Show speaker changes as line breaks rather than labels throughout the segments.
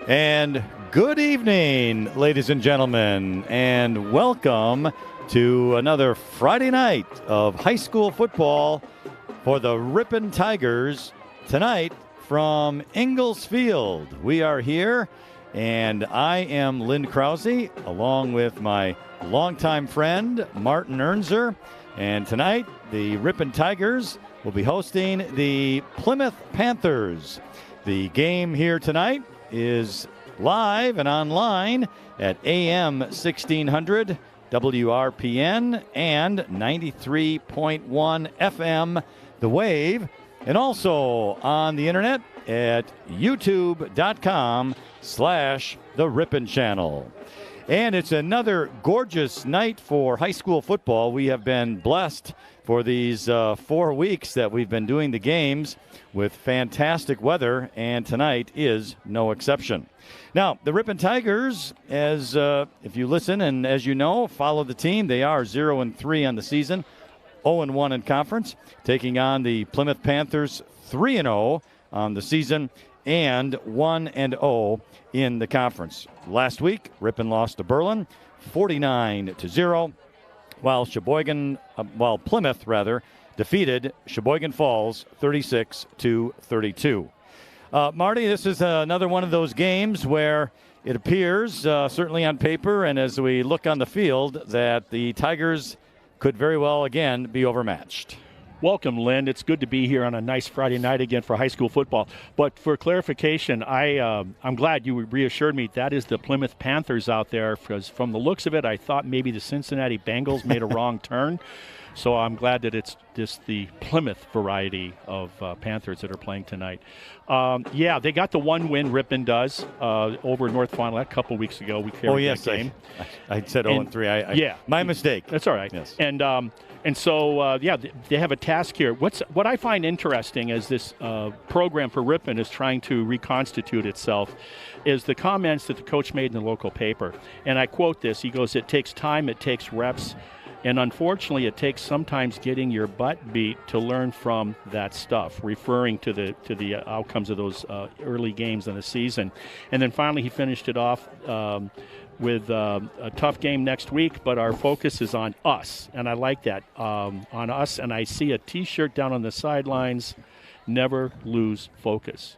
And good evening, ladies and gentlemen, and welcome to another Friday night of high school football for the Ripon Tigers. Tonight from Ingalls Field, we are here, and I am Lynn Krause, along with my longtime friend, Martin Ernser. And tonight, the Ripon Tigers will be hosting the Plymouth Panthers. The game here tonight is live and online at AM 1600, WRPN, and 93.1 FM, The Wave, and also on the internet at youtube.com/The Ripon Channel. And it's another gorgeous night for high school football. We have been blessed for these 4 weeks that we've been doing the games with fantastic weather, and tonight is no exception. Now, the Ripon Tigers, as if you listen and as you know, follow the team, they are 0-3 on the season, 0-1 in conference, taking on the Plymouth Panthers, 3-0 on the season, and 1-0 in the conference. Last week, Ripon lost to Berlin, 49-0, while Plymouth defeated Sheboygan Falls 36-32. Marty, this is another one of those games where it appears, certainly on paper and as we look on the field, that the Tigers could very well again be overmatched.
Welcome, Lynn. It's good to be here on a nice Friday night again for high school football. But for clarification, I'm glad you reassured me that is the Plymouth Panthers out there, because from the looks of it, I thought maybe the Cincinnati Bengals made a wrong turn. So I'm glad that it's just the Plymouth variety of Panthers that are playing tonight. Yeah, they got the one win, Ripon does, over North Fond du Lac a couple weeks ago. We carried that game.
I said 0-3.
Yeah.
My mistake.
That's all right.
Yes.
And so, they have a task here. What I find interesting as this program for Ripon is trying to reconstitute itself is the comments that the coach made in the local paper. And I quote this. He goes, "It takes time, it takes reps, and unfortunately it takes sometimes getting your butt beat to learn from that stuff," referring to the outcomes of those early games in the season. And then finally he finished it off with a tough game next week, but our focus is on us, and I like that, on us. And I see a T-shirt down on the sidelines, "Never lose focus."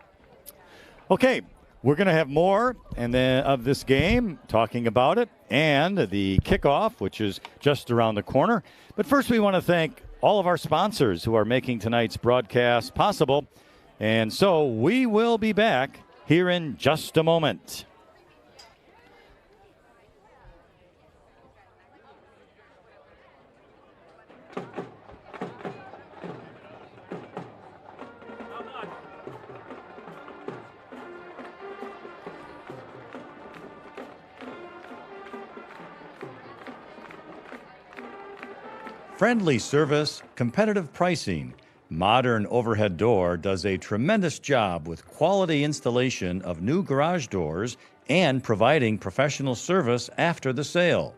Okay, we're going to have more of this game, talking about it, and the kickoff, which is just around the corner. But first, we want to thank all of our sponsors who are making tonight's broadcast possible. And so we will be back here in just a moment. Friendly service, competitive pricing. Modern Overhead Door does a tremendous job with quality installation of new garage doors and providing professional service after the sale.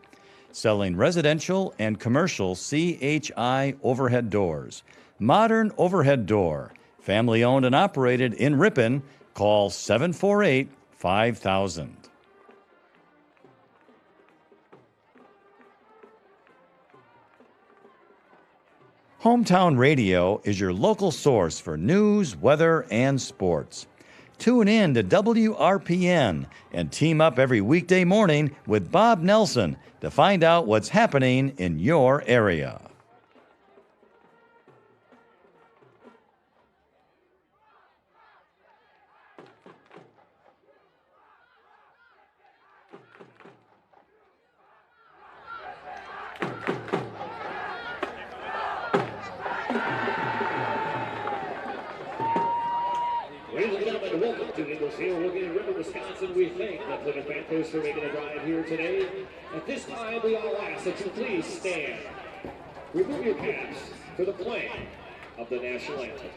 Selling residential and commercial CHI overhead doors. Modern Overhead Door, family owned and operated in Ripon. Call 748-5000. Hometown Radio is your local source for news, weather, and sports. Tune in to WRPN and team up every weekday morning with Bob Nelson to find out what's happening in your area.
Ladies and gentlemen, welcome to Ingalls Field. We're in Ripon, Wisconsin. We thank the Plymouth Panthers for making a drive here today. At this time, we all ask that you please stand. Remove your caps for the playing of the national anthem.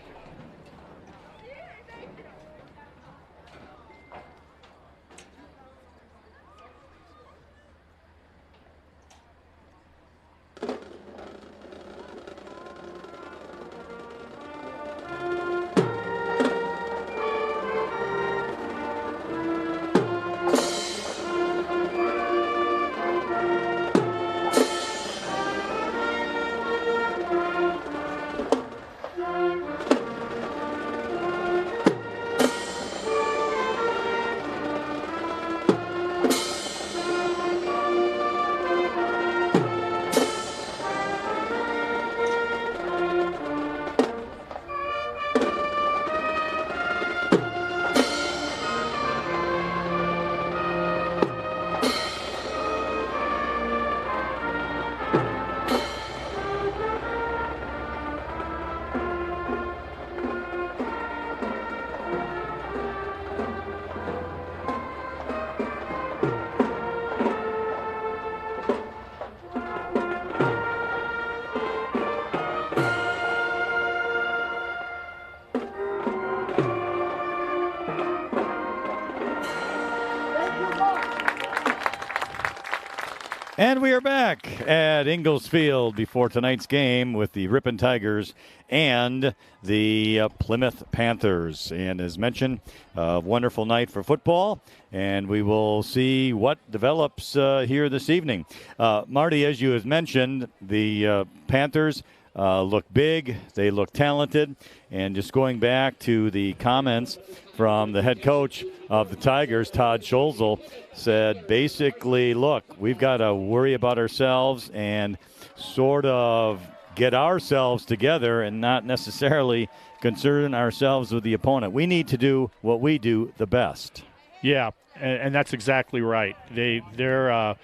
And we are back at Ingalls Field before tonight's game with the Ripon Tigers and the Plymouth Panthers. And as mentioned, a wonderful night for football, and we will see what develops here this evening. Marty, as you have mentioned, the Panthers look big, they look talented, and just going back to the comments from the head coach of the Tigers, Todd Scholzel, said basically, look, we've got to worry about ourselves and sort of get ourselves together and not necessarily concern ourselves with the opponent. We need to do what we do the best.
Yeah, and that's exactly right. They're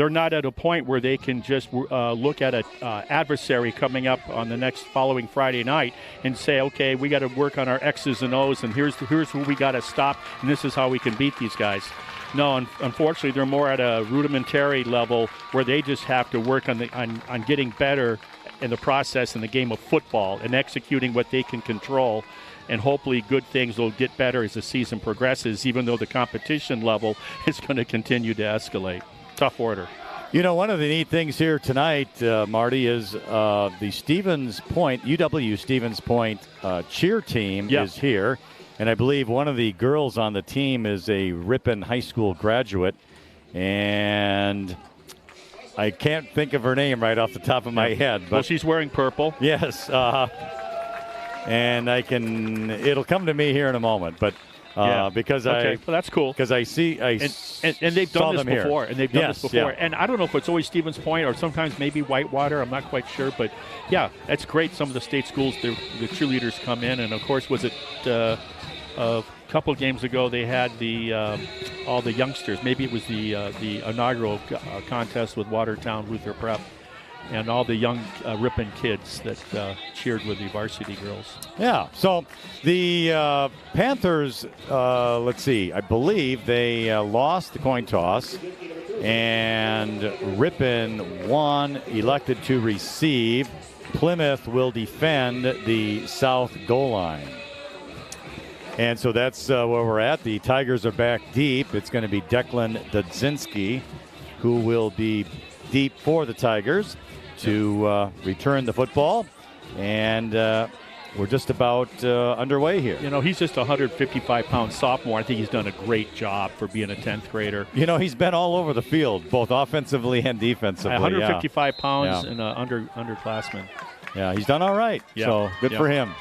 not at a point where they can just look at an adversary coming up on the next following Friday night and say, okay, we got to work on our X's and O's, and here's who we got to stop, and this is how we can beat these guys. No, unfortunately, they're more at a rudimentary level where they just have to work on getting better in the process in the game of football and executing what they can control. And hopefully good things will get better as the season progresses, even though the competition level is going to continue to escalate. Tough order.
You know, one of the neat things here tonight, Marty, is the Stevens Point, UW Stevens Point cheer team is here. And I believe one of the girls on the team is a Ripon High School graduate. And I can't think of her name right off the top of my head. But
well, she's wearing purple.
Yes. And it'll come to me here in a moment. But because
well, that's cool.
Because I see,
and they've done this before,
here.
and they've done this before.
Yeah.
And I don't know if it's always Stevens Point or sometimes maybe Whitewater. I'm not quite sure, but yeah, that's great. Some of the state schools, the cheerleaders come in, and of course, was it a couple of games ago they had all the youngsters. Maybe it was the inaugural contest with Watertown Luther Prep. And all the young Ripon kids that cheered with the varsity girls.
Yeah, so the Panthers, let's see, I believe they lost the coin toss, and Ripon won, elected to receive. Plymouth will defend the south goal line. And so that's where we're at. The Tigers are back deep. It's going to be Declan Dudzinski who will be deep for the Tigers to return the football, and we're just about underway here.
You know, he's just a 155-pound sophomore. I think he's done a great job for being a 10th grader.
You know, he's been all over the field, both offensively and defensively.
155 pounds and underclassman.
Yeah, he's done all right. Yeah. So good for him.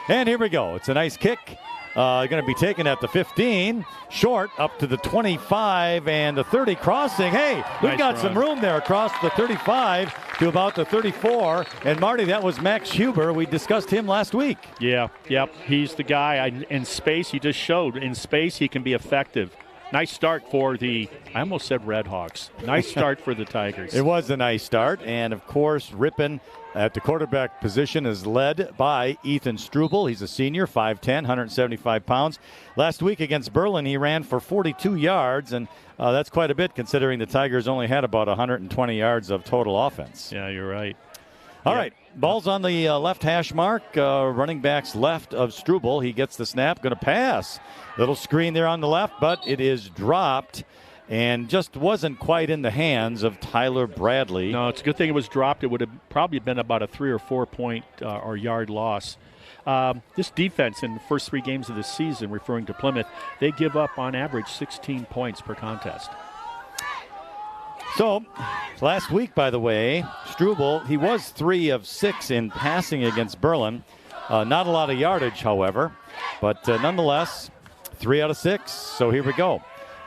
And here we go. It's a nice kick. Going to be taken at the 15, short up to the 25 and the 30 crossing. Hey, we've got some room there across the 35 to about the 34. And Marty, that was Max Huber. We discussed him last week.
Yeah, yep. He's the guy in space. He just showed in space he can be effective. Nice start for I almost said Red Hawks. Nice start for the Tigers.
It was a nice start. And, of course, Ripon at the quarterback position is led by Ethan Struble. He's a senior, 5'10", 175 pounds. Last week against Berlin, he ran for 42 yards, and that's quite a bit considering the Tigers only had about 120 yards of total offense.
Yeah, you're right.
All right, ball's on the left hash mark. Running backs left of Struble. He gets the snap, going to pass. Little screen there on the left, but it is dropped and just wasn't quite in the hands of Tyler Bradley.
No, it's a good thing it was dropped. It would have probably been about a 3 or 4 point or yard loss. This defense in the first 3 games of the season, referring to Plymouth, they give up on average 16 points per contest.
So, last week, by the way, Struble, he was 3 of 6 in passing against Berlin. Not a lot of yardage, however, but nonetheless, 3 out of 6. So here we go.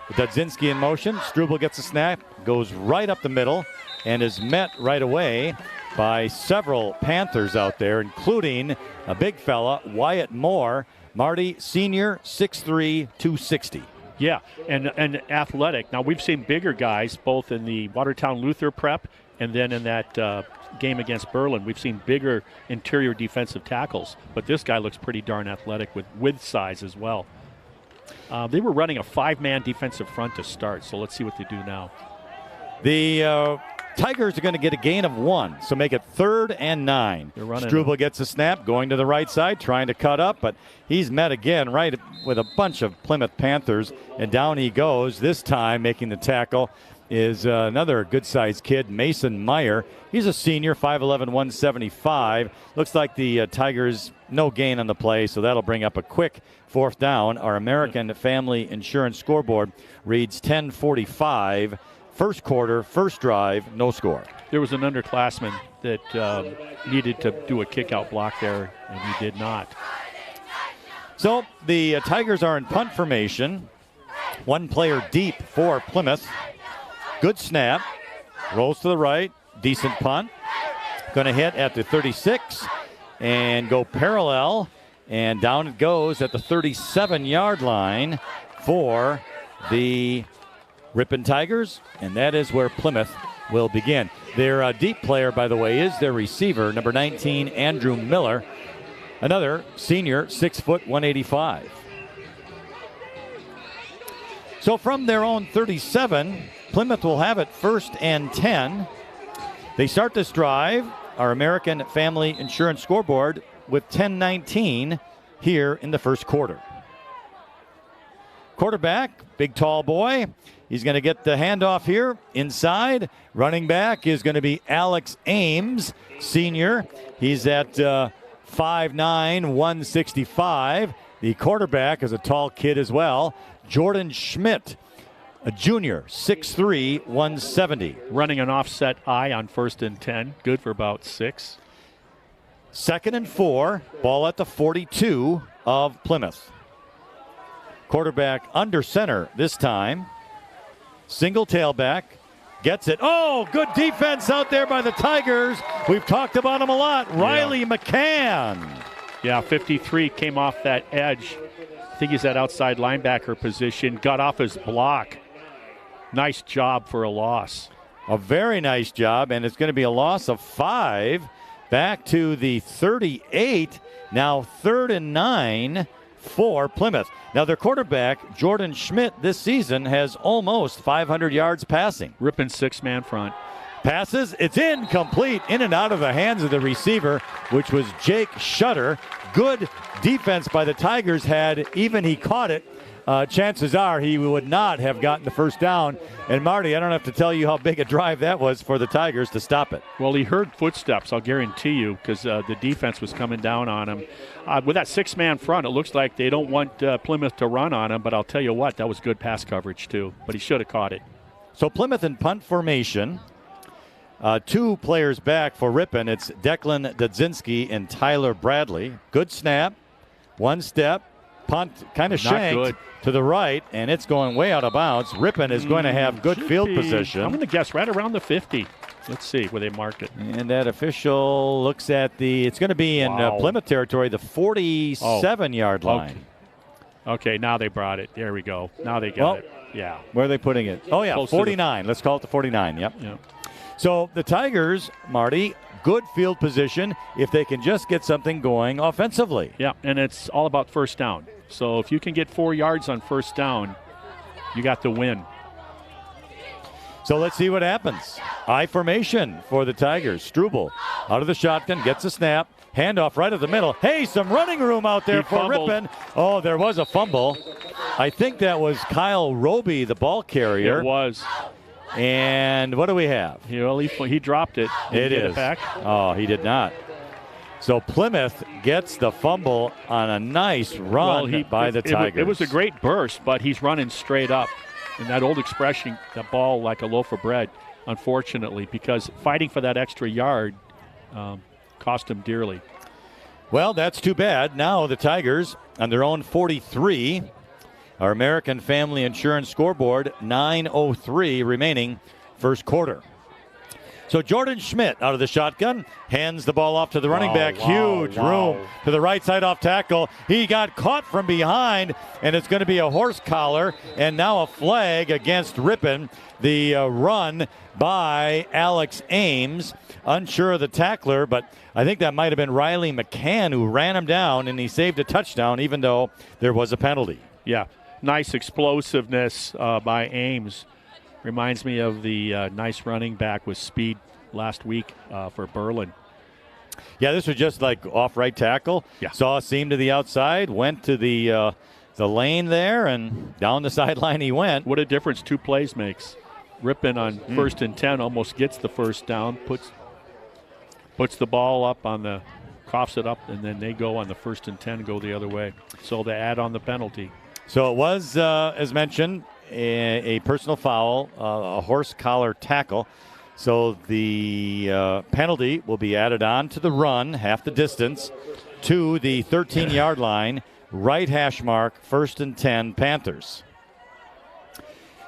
Dudzinski in motion. Struble gets a snap, goes right up the middle, and is met right away by several Panthers out there, including a big fella, Wyatt Moore. Marty, senior, 6'3", 260.
Yeah, and athletic. Now, we've seen bigger guys, both in the Watertown Luther Prep and then in that game against Berlin. We've seen bigger interior defensive tackles, but this guy looks pretty darn athletic with size as well. They were running a 5-man defensive front to start, so let's see what they do now.
The Tigers are going to get a gain of 1, so make it 3rd and 9. Struble gets a snap, going to the right side, trying to cut up, but he's met again right with a bunch of Plymouth Panthers, and down he goes, this time making the tackle is another good-sized kid, Mason Meyer. He's a senior, 5'11", 175. Looks like the Tigers, no gain on the play, so that'll bring up a quick fourth down. Our American Family Insurance scoreboard reads 10:45. First quarter, first drive, no score.
There was an underclassman that needed to do a kick-out block there, and he did not.
So the Tigers are in punt formation. One player deep for Plymouth. Good snap. Rolls to the right. Decent punt. Going to hit at the 36 and go parallel. And down it goes at the 37-yard line for the Ripon Tigers. And that is where Plymouth will begin. Their deep player, by the way, is their receiver, number 19, Andrew Miller. Another senior, 6 foot, 185. So from their own 37, Plymouth will have it 1st and 10. They start this drive, our American Family Insurance scoreboard, with 10:19 here in the first quarter. Quarterback, big tall boy. He's going to get the handoff here inside. Running back is going to be Alex Ames, senior. He's at 5'9", 165. The quarterback is a tall kid as well. Jordan Schmidt, a junior, 6'3", 170.
Running an offset I on 1st and 10. Good for about 6.
2nd and 4. Ball at the 42 of Plymouth. Quarterback under center this time. Single tailback. Gets it. Oh, good defense out there by the Tigers. We've talked about him a lot. Riley McCann.
Yeah, 53 came off that edge. I think he's at outside linebacker position. Got off his block. Nice job for a loss.
A very nice job, and it's going to be a loss of 5. Back to the 38. Now 3rd and 9 for Plymouth. Now their quarterback, Jordan Schmidt, this season has almost 500 yards passing.
Ripon 6-man front.
Passes, it's incomplete, in and out of the hands of the receiver, which was Jake Shutter. Good defense by the Tigers. Had even he caught it, chances are he would not have gotten the first down. And Marty, I don't have to tell you how big a drive that was for the Tigers to stop it.
Well, he heard footsteps, I'll guarantee you, because the defense was coming down on him. With that 6-man front, it looks like they don't want Plymouth to run on him, but I'll tell you what, that was good pass coverage too. But he should have caught it.
So Plymouth in punt formation. 2 players back for Ripon. It's Declan Dudzinski and Tyler Bradley. Good snap. One step. Punt kind of shanked to the right, and it's going way out of bounds. Ripon is going to have good field position.
I'm going to guess right around the 50. Let's see where they marked it.
And that official looks at it's going to be in Plymouth territory, the 47-yard line.
Okay, now they brought it. There we go. Now they got it. Yeah.
Where are they putting it? Oh, yeah, 49. Let's call it the 49. Yep. So the Tigers, Marty, good field position if they can just get something going offensively.
Yeah, and it's all about first down. So if you can get 4 yards on first down, you got the win.
So let's see what happens. I formation for the Tigers. Struble out of the shotgun, gets a snap. Handoff right at the middle. Hey, some running room out there for Ripon. Oh, there was a fumble. I think that was Kyle Roby, the ball carrier.
It was.
And what do we have?
He dropped it.
It is. Back? Oh, he did not. So Plymouth gets the fumble on a nice run by the Tigers.
It was a great burst, but he's running straight up. And that old expression, the ball like a loaf of bread, unfortunately, because fighting for that extra yard cost him dearly.
Well, that's too bad. Now the Tigers on their own 43. Our American Family Insurance scoreboard, 9:03 remaining first quarter. So Jordan Schmidt out of the shotgun, hands the ball off to the running back. Huge room to the right side off tackle. He got caught from behind, and it's going to be a horse collar, and now a flag against Ripon. The run by Alex Ames. Unsure of the tackler, but I think that might have been Riley McCann who ran him down, and he saved a touchdown even though there was a penalty.
Yeah, nice explosiveness by Ames. Reminds me of the nice running back with speed last week for Berlin.
Yeah, this was just like off right tackle.
Yeah.
Saw a seam to the outside, went to the lane there, and down the sideline he went.
What a difference 2 plays makes. Ripon on 1st and 10 almost gets the first down, puts the ball up on the, coughs it up, and then they go on the 1st and 10, go the other way. So they add on the penalty.
So it was, as mentioned, a personal foul, a horse collar tackle. So the penalty will be added on to the run, half the distance, to the 13-yard line, right hash mark, 1st and 10, Panthers.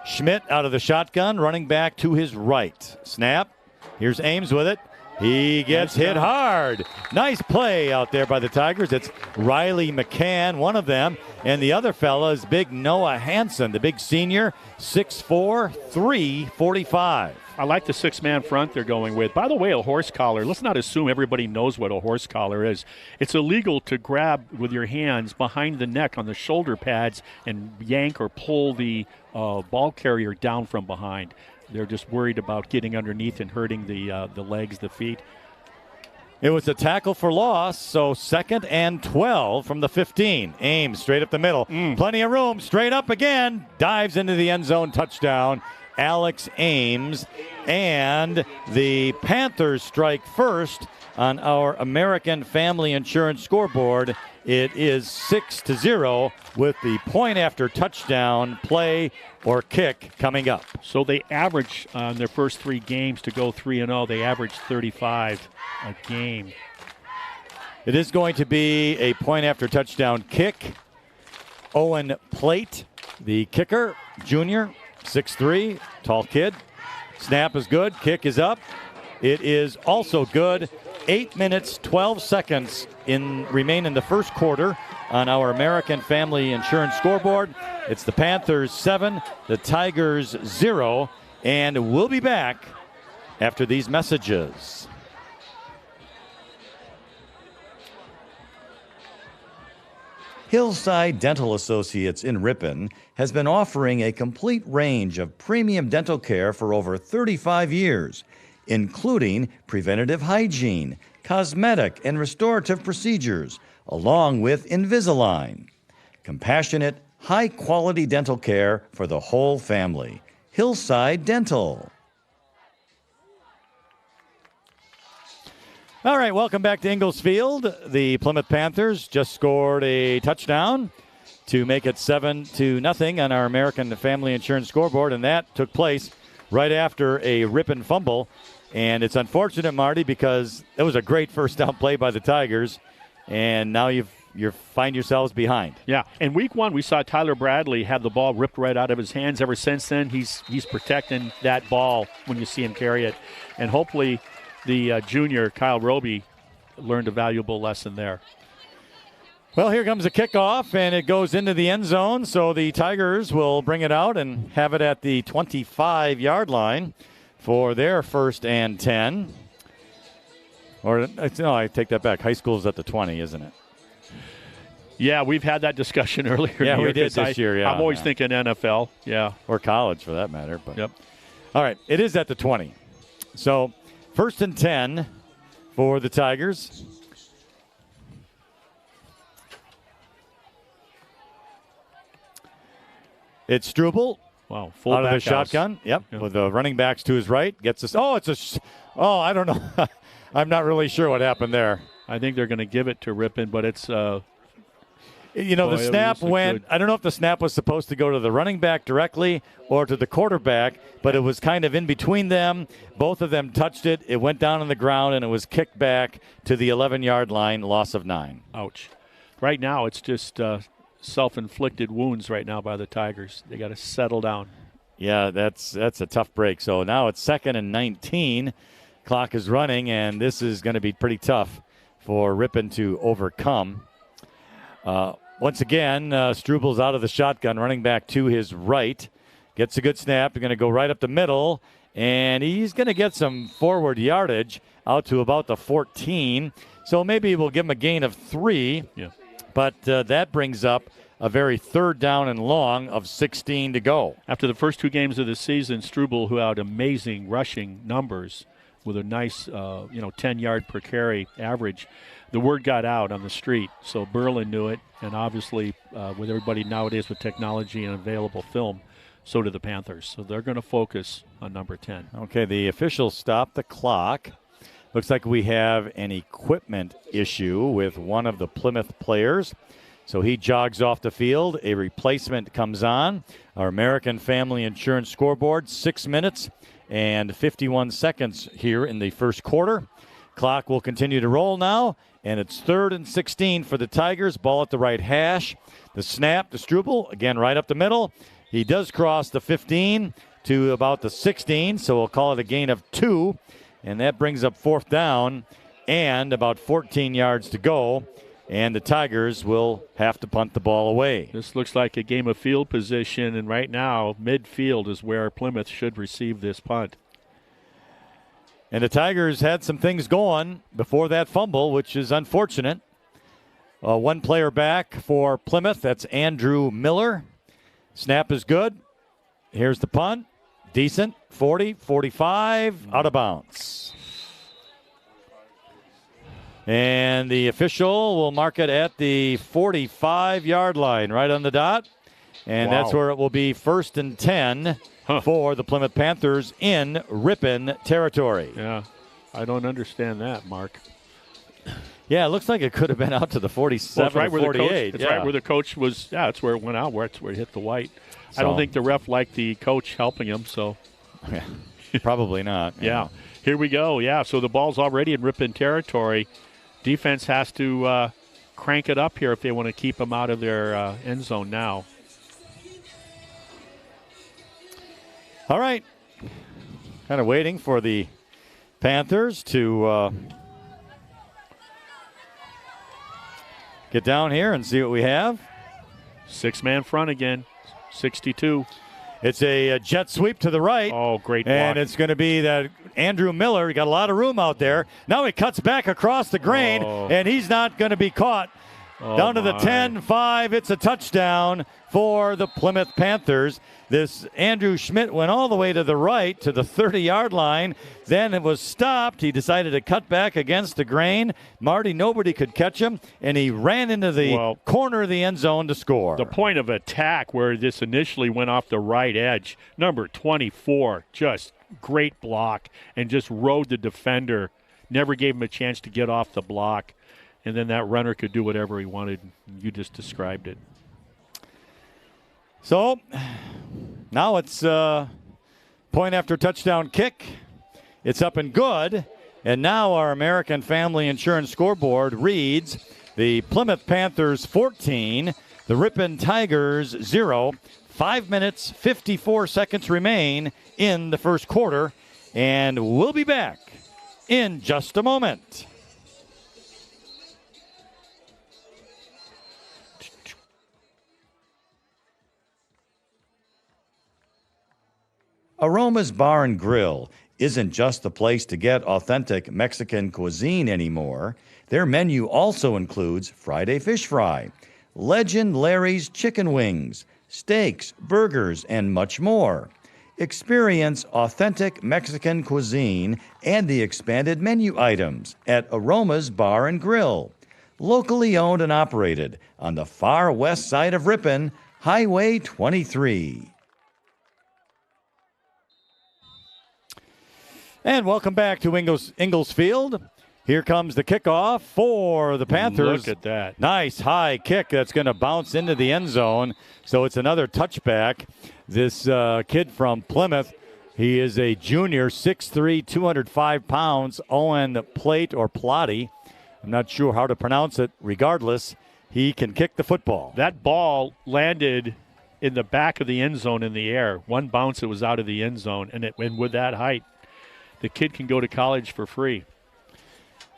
Schmidt out of the shotgun, running back to his right. Snap. Here's Ames with it. He gets hit hard. Nice play out there by the Tigers. It's Riley McCann, one of them. And the other fella is big Noah Hansen, the big senior, 6'4", 345.
I like the 6-man front they're going with. By the way, a horse collar, let's not assume everybody knows what a horse collar is. It's illegal to grab with your hands behind the neck on the shoulder pads and yank or pull the ball carrier down from behind. They're just worried about getting underneath and hurting the legs, the feet.
It was a tackle for loss, so 2nd and 12 from the 15. Ames straight up the middle. Plenty of room, straight up again. Dives into the end zone, touchdown. Alex Ames. And the Panthers strike first on our American Family Insurance scoreboard. It is 6-0 with the point after touchdown play or kick coming up.
So they average on their first 3 games to go 3-0. They average 35 a game.
It is going to be a point after touchdown kick. Owen Plate, the kicker, junior, 6'3", tall kid. Snap is good. Kick is up. It is also good. 8 minutes, 12 seconds remain in the first quarter on our American Family Insurance scoreboard. It's the Panthers 7, the Tigers 0, and we'll be back after these messages. Hillside Dental Associates in Ripon has been offering a complete range of premium dental care for over 35 years, including preventative hygiene, cosmetic and restorative procedures, along with Invisalign. Compassionate, high-quality dental care for the whole family. Hillside Dental. All right, welcome back to Ingalls Field. The Plymouth Panthers just scored a touchdown to make it 7-0 on our American Family Insurance scoreboard, and that took place right after a Ripon fumble. And it's unfortunate, Marty, because it was a great first down play by the Tigers, and now you find yourselves behind.
Yeah, in week 1, we saw Tyler Bradley have the ball ripped right out of his hands. Ever since then, he's protecting that ball when you see him carry it. And hopefully the junior, Kyle Roby, learned a valuable lesson there.
Well, here comes a kickoff, and it goes into the end zone, so the Tigers will bring it out and have it at the 25-yard line for their 1st and 10. Or, no, I take that back. High school's at the 20, isn't it?
Yeah, we've had that discussion earlier.
Yeah, we did this year, yeah.
I'm always thinking NFL, yeah.
Or college, for that matter. But.
Yep.
All right, it is at the 20. So, 1st and 10 for the Tigers. It's Struble.
Wow, full
out of the
back
shotgun.
house.
Yep, with the running backs to his right. Gets us. I don't know. I'm not really sure what happened there.
I think they're going to give it to Ripon, but it's
the snap went. I don't know if the snap was supposed to go to the running back directly or to the quarterback, but it was kind of in between them. Both of them touched it. It went down on the ground, and it was kicked back to the 11-yard line, loss of 9.
Ouch. Right now, it's just self-inflicted wounds right now by the Tigers. They got to settle down.
Yeah, that's a tough break. So now it's 2nd and 19. Clock is running, and this is going to be pretty tough for Ripon to overcome. Once again, Struble's out of the shotgun, running back to his right. Gets a good snap. They're going to go right up the middle, and he's going to get some forward yardage out to about the 14. So maybe we'll give him a gain of 3.
Yeah.
But that brings up a very 3rd down and long of 16 to go.
After the first 2 games of the season, Struble, who had amazing rushing numbers with a nice 10-yard per carry average, the word got out on the street. So Berlin knew it, and obviously with everybody nowadays with technology and available film. so do the Panthers. So they're going to focus on number 10.
Okay, the officials stopped the clock. Looks like we have an equipment issue with one of the Plymouth players. So he jogs off the field. A replacement comes on. Our American Family Insurance scoreboard, 6 minutes and 51 seconds here in the first quarter. Clock will continue to roll now, and it's 3rd and 16 for the Tigers. Ball at the right hash. The snap to Struble, again right up the middle. He does cross the 15 to about the 16, so we'll call it a gain of 2, and that brings up 4th down and about 14 yards to go. And the Tigers will have to punt the ball away.
This looks like a game of field position, and right now, midfield is where Plymouth should receive this punt.
And the Tigers had some things going before that fumble, which is unfortunate. One player back for Plymouth. That's Andrew Miller. Snap is good. Here's the punt. Decent. 40, 45, out of bounds. And the official will mark it at the 45-yard line, right on the dot. And that's where it will be 1st and 10 for the Plymouth Panthers in Ripon territory.
Yeah, I don't understand that, Mark.
Yeah, it looks like it could have been out to the 47
right
or 48.
It's right where the coach was. Yeah, it's where it went out. It's where it hit the white. So, I don't think the ref liked the coach helping him, so.
Yeah, probably not.
Yeah. Here we go. Yeah, so the ball's already in Ripon territory. Defense has to crank it up here if they want to keep them out of their end zone now.
All right. Kind of waiting for the Panthers to get down here and see what we have.
6-man front again, 62.
It's a jet sweep to the right.
Oh, great block.
And it's going to be that Andrew Miller. He got a lot of room out there. Now he cuts back across the grain, and he's not going to be caught. Down to the 10-5. It's a touchdown for the Plymouth Panthers. This Andrew Schmidt went all the way to the right to the 30-yard line. Then it was stopped. He decided to cut back against the grain. Marty, nobody could catch him, and he ran into the corner of the end zone to score.
The point of attack where this initially went off the right edge, number 24, just great block and just rode the defender. Never gave him a chance to get off the block. And then that runner could do whatever he wanted. You just described it.
So now it's point after touchdown kick. It's up and good. And now our American Family Insurance scoreboard reads the Plymouth Panthers 14, the Ripon Tigers 0. 5 minutes, 54 seconds remain in the first quarter. And we'll be back in just a moment. Aroma's Bar and Grill isn't just the place to get authentic Mexican cuisine anymore. Their menu also includes Friday Fish Fry, Legend Larry's Chicken Wings, steaks, burgers, and much more. Experience authentic Mexican cuisine and the expanded menu items at Aroma's Bar and Grill. Locally owned and operated on the far west side of Ripon, Highway 23. And welcome back to Ingalls Field. Here comes the kickoff for the Panthers.
Look at that.
Nice high kick that's going to bounce into the end zone. So it's another touchback. This kid from Plymouth, he is a junior, 6'3", 205 pounds, Owen Plate or Plotty. I'm not sure how to pronounce it. Regardless, he can kick the football.
That ball landed in the back of the end zone in the air. One bounce, it was out of the end zone. And with that height, the kid can go to college for free.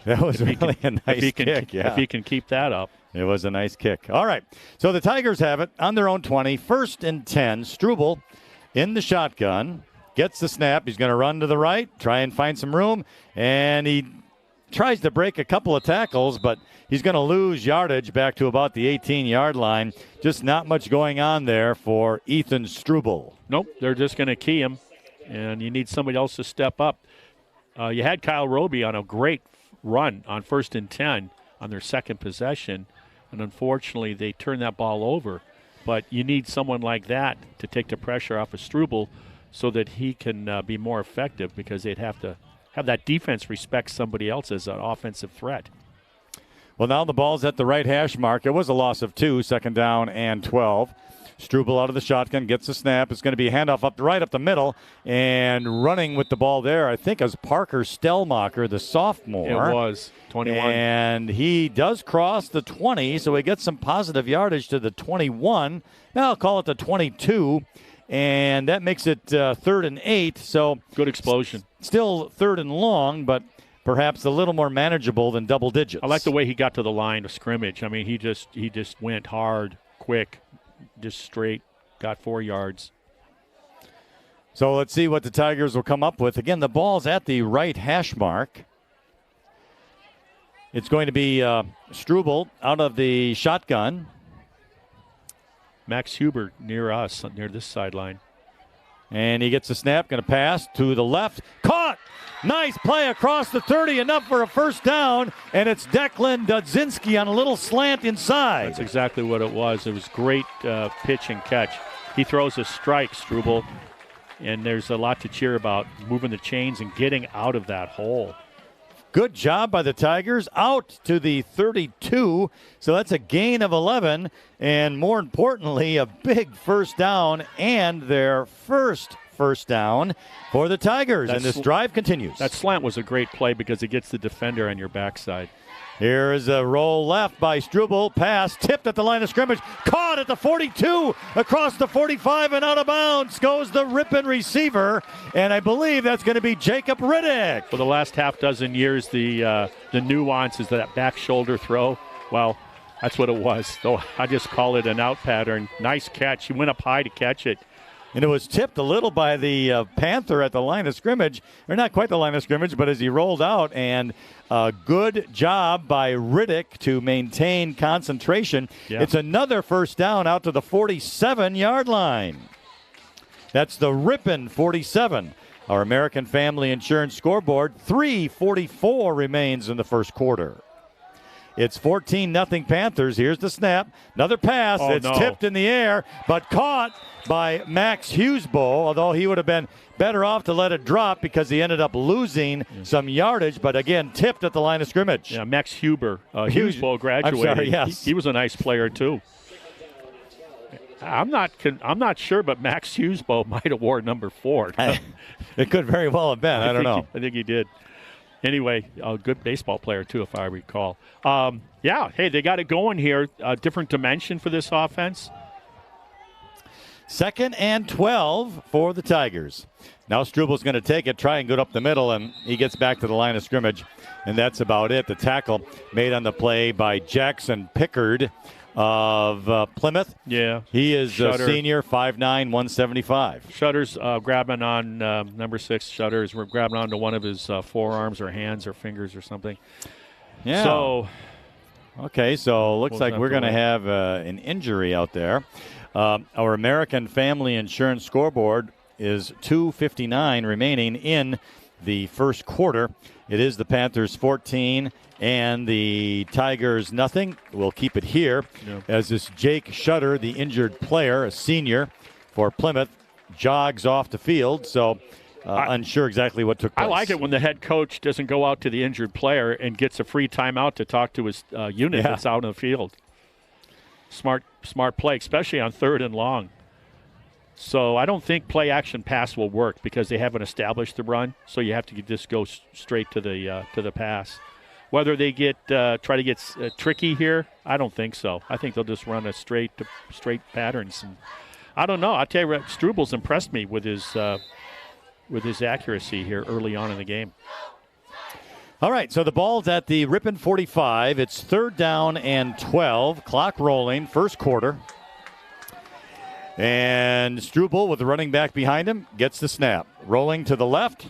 That was really a nice kick.
If he can keep that up.
It was a nice kick. All right. So the Tigers have it on their own 20. 1st and 10. Struble in the shotgun. Gets the snap. He's going to run to the right, try and find some room. And he tries to break a couple of tackles, but he's going to lose yardage back to about the 18-yard line. Just not much going on there for Ethan Struble.
Nope. They're just going to key him. And you need somebody else to step up. You had Kyle Roby on a great run on 1st and 10 on their second possession, and unfortunately they turned that ball over. But you need someone like that to take the pressure off of Struble so that he can be more effective, because they'd have to have that defense respect somebody else as an offensive threat.
Well, now the ball's at the right hash mark. It was a loss of 2, 2nd down and 12. Struble out of the shotgun, gets the snap. It's going to be a handoff right up the middle, and running with the ball there, I think, is Parker Stellmacher, the sophomore.
It was 21.
And he does cross the 20, so he gets some positive yardage to the 21. Now I'll call it the 22, and that makes it 3rd and 8. So
good explosion.
Still 3rd and long, but perhaps a little more manageable than double digits.
I like the way he got to the line of scrimmage. I mean, he just went hard, quick, just straight, got 4 yards.
So let's see what the Tigers will come up with. Again, the ball's at the right hash mark. It's going to be Struble out of the shotgun.
Max Huber near us, near this sideline.
And he gets a snap, going to pass to the left. Caught! Nice play across the 30, enough for a first down, and it's Declan Dudzinski on a little slant inside.
That's exactly what it was. It was great pitch and catch. He throws a strike, Struble, and there's a lot to cheer about, moving the chains and getting out of that hole.
Good job by the Tigers, out to the 32, so that's a gain of 11, and more importantly, a big first down and their first down for the Tigers, and this drive continues.
That slant was a great play because it gets the defender on your backside.
Here is a roll left by Struble. Pass tipped at the line of scrimmage. Caught at the 42. Across the 45 and out of bounds goes the Ripon receiver. And I believe that's going to be Jacob Riddick.
For the last half dozen years, the nuances of that back shoulder throw, well, that's what it was. Though I just call it an out pattern. Nice catch. He went up high to catch it.
And it was tipped a little by the Panther at the line of scrimmage. Or not quite the line of scrimmage, but as he rolled out. And a good job by Riddick to maintain concentration. Yeah. It's another first down out to the 47-yard line. That's the Ripon 47. Our American Family Insurance scoreboard, 3:44 remains in the first quarter. It's 14-0 Panthers. Here's the snap. Another pass. It's tipped in the air, but caught by Max Hughesbo, although he would have been better off to let it drop because he ended up losing some yardage, but again, tipped at the line of scrimmage.
Yeah, Max Huber. Hughesbo graduated.
I'm sorry, yes.
He was a nice player, too. I'm not sure, but Max Hughesbo might have worn number 4.
It could very well have been. I don't know.
I think he did. Anyway, a good baseball player, too, if I recall. Hey, they got it going here. A different dimension for this offense.
2nd and 12 for the Tigers. Now Struble's going to take it, try and go up the middle, and he gets back to the line of scrimmage. And that's about it. The tackle made on the play by Jackson Pickard of Plymouth.
Yeah.
He is a senior, 5'9", 175.
Shutter's grabbing on number 6. Shutter's grabbing onto one of his forearms or hands or fingers or something.
Yeah.
So,
looks like we're going to have an injury out there. Our American Family Insurance scoreboard is 2:59 remaining in the first quarter. It is the Panthers 14 and the Tigers nothing. We'll keep it here as this Jake Shutter, the injured player, a senior for Plymouth, jogs off the field. So unsure exactly what took place.
I like it when the head coach doesn't go out to the injured player and gets a free timeout to talk to his unit that's out in the field. Smart play, especially on 3rd and long. So I don't think play action pass will work because they haven't established the run. So you have to just go straight to the pass. Whether they try to get tricky here, I don't think so. I think they'll just run a straight patterns. And I don't know. I tell you, Struble's impressed me with his accuracy here early on in the game.
All right, so the ball's at the Ripon 45. It's 3rd down and 12. Clock rolling, first quarter. And Struble with the running back behind him gets the snap. Rolling to the left.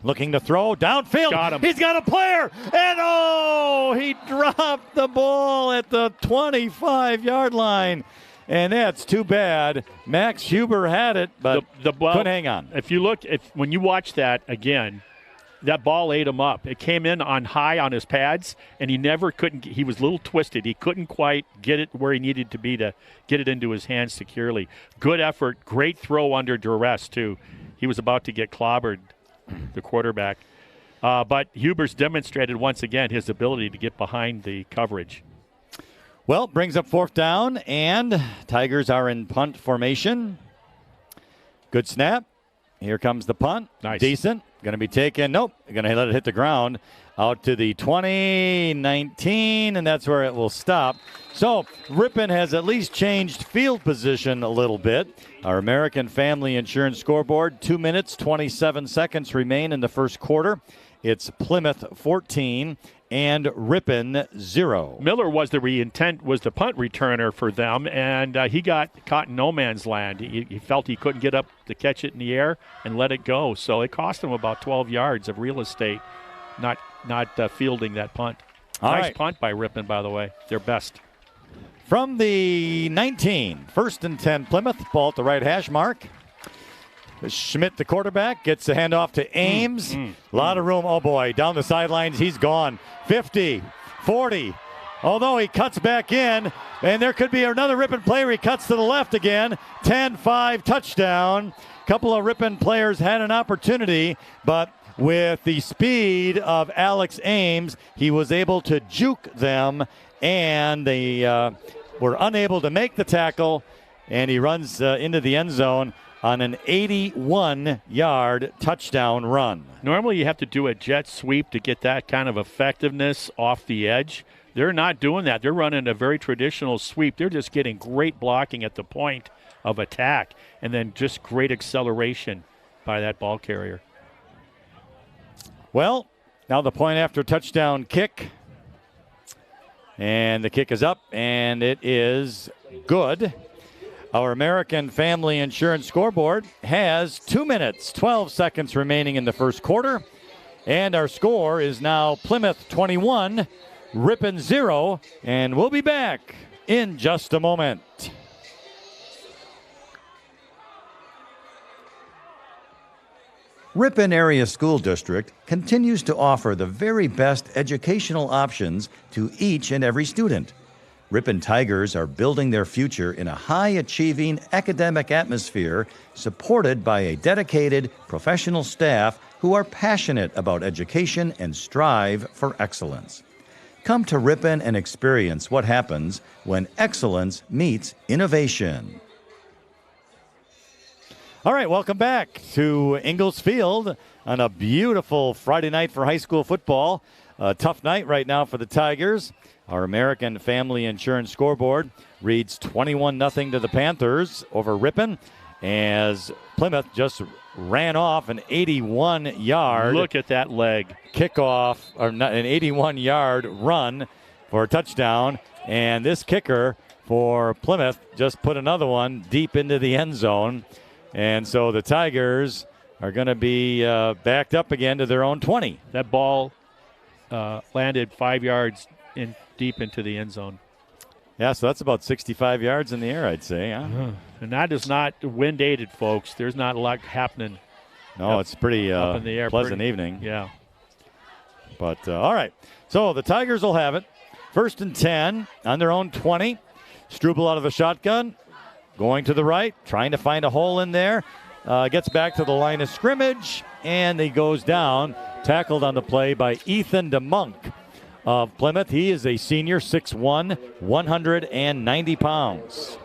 Looking to throw. Downfield.
Got him.
He's got a player. And he dropped the ball at the 25-yard line. And that's too bad. Max Huber had it, but couldn't hang on.
When you watch that again, that ball ate him up. It came in on high on his pads, and he was a little twisted. He couldn't quite get it where he needed to be to get it into his hands securely. Good effort, great throw under duress, too. He was about to get clobbered, the quarterback. But Huber's demonstrated once again his ability to get behind the coverage.
Well, brings up 4th down, and Tigers are in punt formation. Good snap. Here comes the punt.
Nice.
Decent. Going to be taken. Nope. Going to let it hit the ground. Out to the 20, 19, and that's where it will stop. So Ripon has at least changed field position a little bit. Our American Family Insurance scoreboard, 2 minutes, 27 seconds remain in the first quarter. It's Plymouth 14 and Ripon 0.
Miller was the punt returner for them, and he got caught in no man's land. He felt he couldn't get up to catch it in the air and let it go. So it cost him about 12 yards of real estate, not fielding that punt. Nice punt by Ripon, by the way. Their best.
From the 19, 1st and 10 Plymouth, ball at the right hash mark. Schmidt, the quarterback, gets the handoff to Ames. A lot of room. Oh, boy, down the sidelines, he's gone. 50, 40. Although he cuts back in, and there could be another Ripon player. He cuts to the left again. 10-5 touchdown. Couple of Ripon players had an opportunity, but with the speed of Alex Ames, he was able to juke them, and they were unable to make the tackle, and he runs into the end zone on an 81-yard touchdown run.
Normally you have to do a jet sweep to get that kind of effectiveness off the edge. They're not doing that. They're running a very traditional sweep. They're just getting great blocking at the point of attack and then just great acceleration by that ball carrier.
Well, now the point after touchdown kick. And the kick is up, and it is good. Our American Family Insurance scoreboard has 2 minutes, 12 seconds remaining in the first quarter. And our score is now Plymouth 21, Ripon 0. And we'll be back in just a moment.
Ripon Area School District continues to offer the very best educational options to each and every student. Ripon Tigers are building their future in a high-achieving academic atmosphere supported by a dedicated professional staff who are passionate about education and strive for excellence. Come to Ripon and experience what happens when excellence meets innovation.
All right, welcome back to Ingalls Field on a beautiful Friday night for high school football. A tough night right now for the Tigers. Our American Family Insurance scoreboard reads 21-0 to the Panthers over Ripon as Plymouth just ran off an 81-yard.
Look at that leg.
Kickoff, or an 81-yard run for a touchdown. And this kicker for Plymouth just put another one deep into the end zone. And so the Tigers are going to be backed up again to their own 20.
That ball landed 5 yards deep into the end zone.
Yeah, so that's about 65 yards in the air, I'd say. Huh?
And that is not wind-aided, folks. There's not a lot happening.
No, it's pretty
up in the air.
Pleasant evening.
Yeah.
But, all right. So the Tigers will have it. 1st and 10 on their own 20. Struble out of the shotgun. Going to the right. Trying to find a hole in there. Gets back to the line of scrimmage. And he goes down. Tackled on the play by Ethan DeMonk of Plymouth. He is a senior, 6'1", 190 pounds.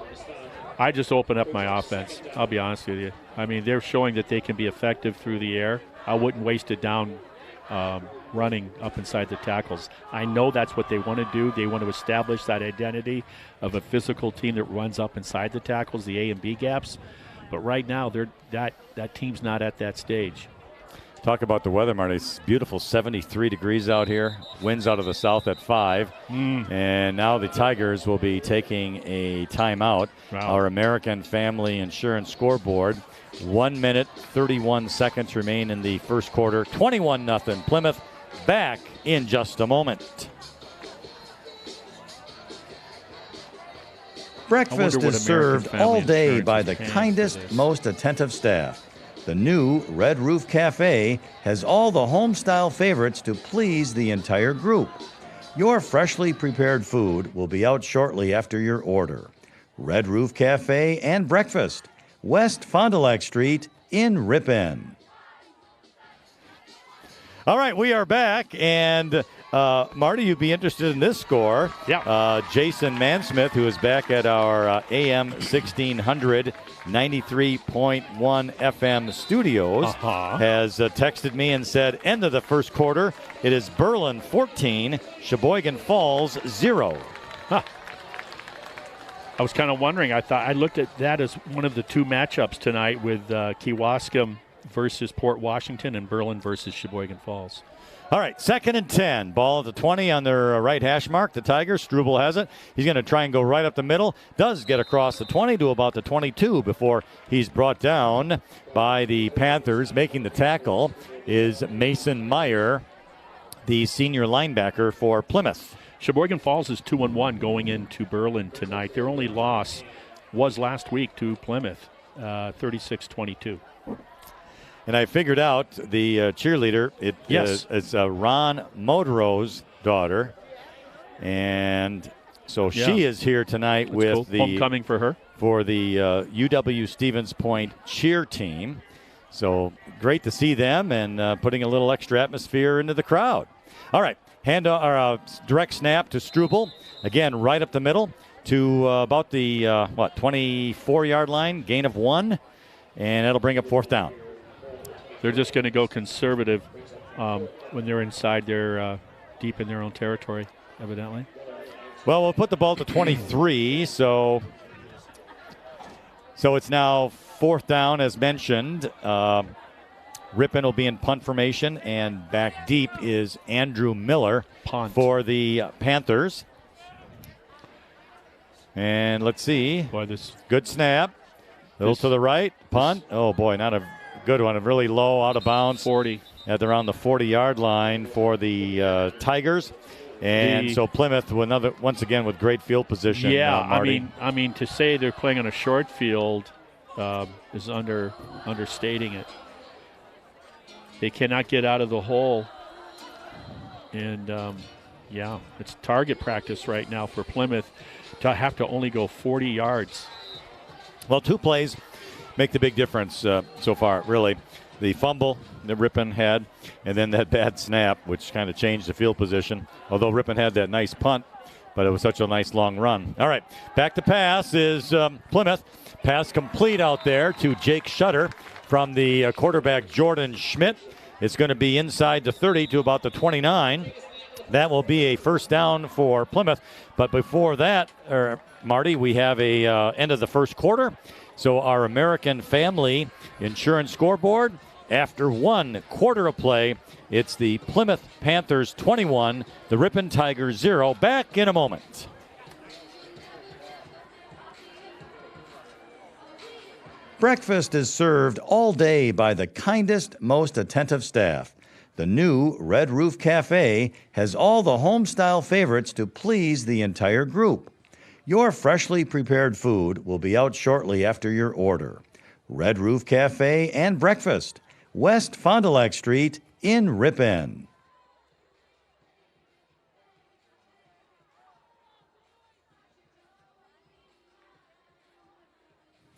I just opened up my offense. I'll be honest with you. I mean, they're showing that they can be effective through the air. I wouldn't waste it down running up inside the tackles. I know that's what they want to do. They want to establish that identity of a physical team that runs up inside the tackles, the A and B gaps. But right now, that team's not at that stage.
Talk about the weather, Marty. It's beautiful, 73 degrees out here. Winds out of the south at 5. And now the Tigers will be taking a timeout.
Wow.
Our American Family Insurance scoreboard. 1 minute, 31 seconds remain in the first quarter. 21-0 Plymouth. Back in just a moment.
Breakfast is served all day by the kindest, most attentive staff. The new Red Roof Cafe has all the home-style favorites to please the entire group. Your freshly prepared food will be out shortly after your order. Red Roof Cafe and Breakfast, West Fond du Lac Street in Ripon.
All right, we are back, and Marty, you'd be interested in this score.
Yeah.
Jason Mansmith, who is back at our AM 1600 93.1 FM studios, has texted me and said, end of the first quarter, it is Berlin 14, Sheboygan Falls 0.
Huh. I was kind of wondering. I looked at that as one of the two matchups tonight with Kewaskum versus Port Washington and Berlin versus Sheboygan Falls.
All right, 2nd and 10. Ball at the 20 on their right hash mark. The Tigers, Struble has it. He's going to try and go right up the middle. Does get across the 20 to about the 22 before he's brought down by the Panthers. Making the tackle is Mason Meyer, the senior linebacker for Plymouth.
Sheboygan Falls is 2-1 going into Berlin tonight. Their only loss was last week to Plymouth, 36-22.
And I figured out the cheerleader. It's Ron Modro's daughter. And so she is here tonight. That's with
cool. Homecoming for her.
For the UW Stevens Point cheer team. So great to see them and putting a little extra atmosphere into the crowd. All right, direct snap to Struble. Again, right up the middle to about the 24-yard line, gain of 1. And that'll bring up 4th down.
They're just going to go conservative when they're inside their deep in their own territory, evidently.
Well, we'll put the ball to 23, so it's now 4th down as mentioned. Ripon will be in punt formation, and back deep is Andrew Miller for the Panthers. And let's see.
Boy, this
good snap. Little to the right. Punt. Oh, boy, not a good one. Really low, out of bounds.
40.
At around the 40-yard line for the Tigers. And so Plymouth, once again, with great field position.
Yeah,
Marty.
I mean, to say they're playing on a short field is understating it. They cannot get out of the hole. And, it's target practice right now for Plymouth to have to only go 40 yards.
Well, 2 plays make the big difference so far, really. The fumble that Ripon had, and then that bad snap, which kind of changed the field position. Although Ripon had that nice punt, but it was such a nice long run. All right, back to pass is Plymouth. Pass complete out there to Jake Shutter from the quarterback Jordan Schmidt. It's going to be inside the 30 to about the 29. That will be a 1st down for Plymouth. But before that, Marty, we have a end of the first quarter. So our American Family Insurance scoreboard, after 1 quarter of play, it's the Plymouth Panthers 21, the Ripon Tigers 0. Back in a moment.
Breakfast is served all day by the kindest, most attentive staff. The new Red Roof Cafe has all the home-style favorites to please the entire group. Your freshly prepared food will be out shortly after your order. Red Roof Cafe and Breakfast, West Fond du Lac Street in Ripon.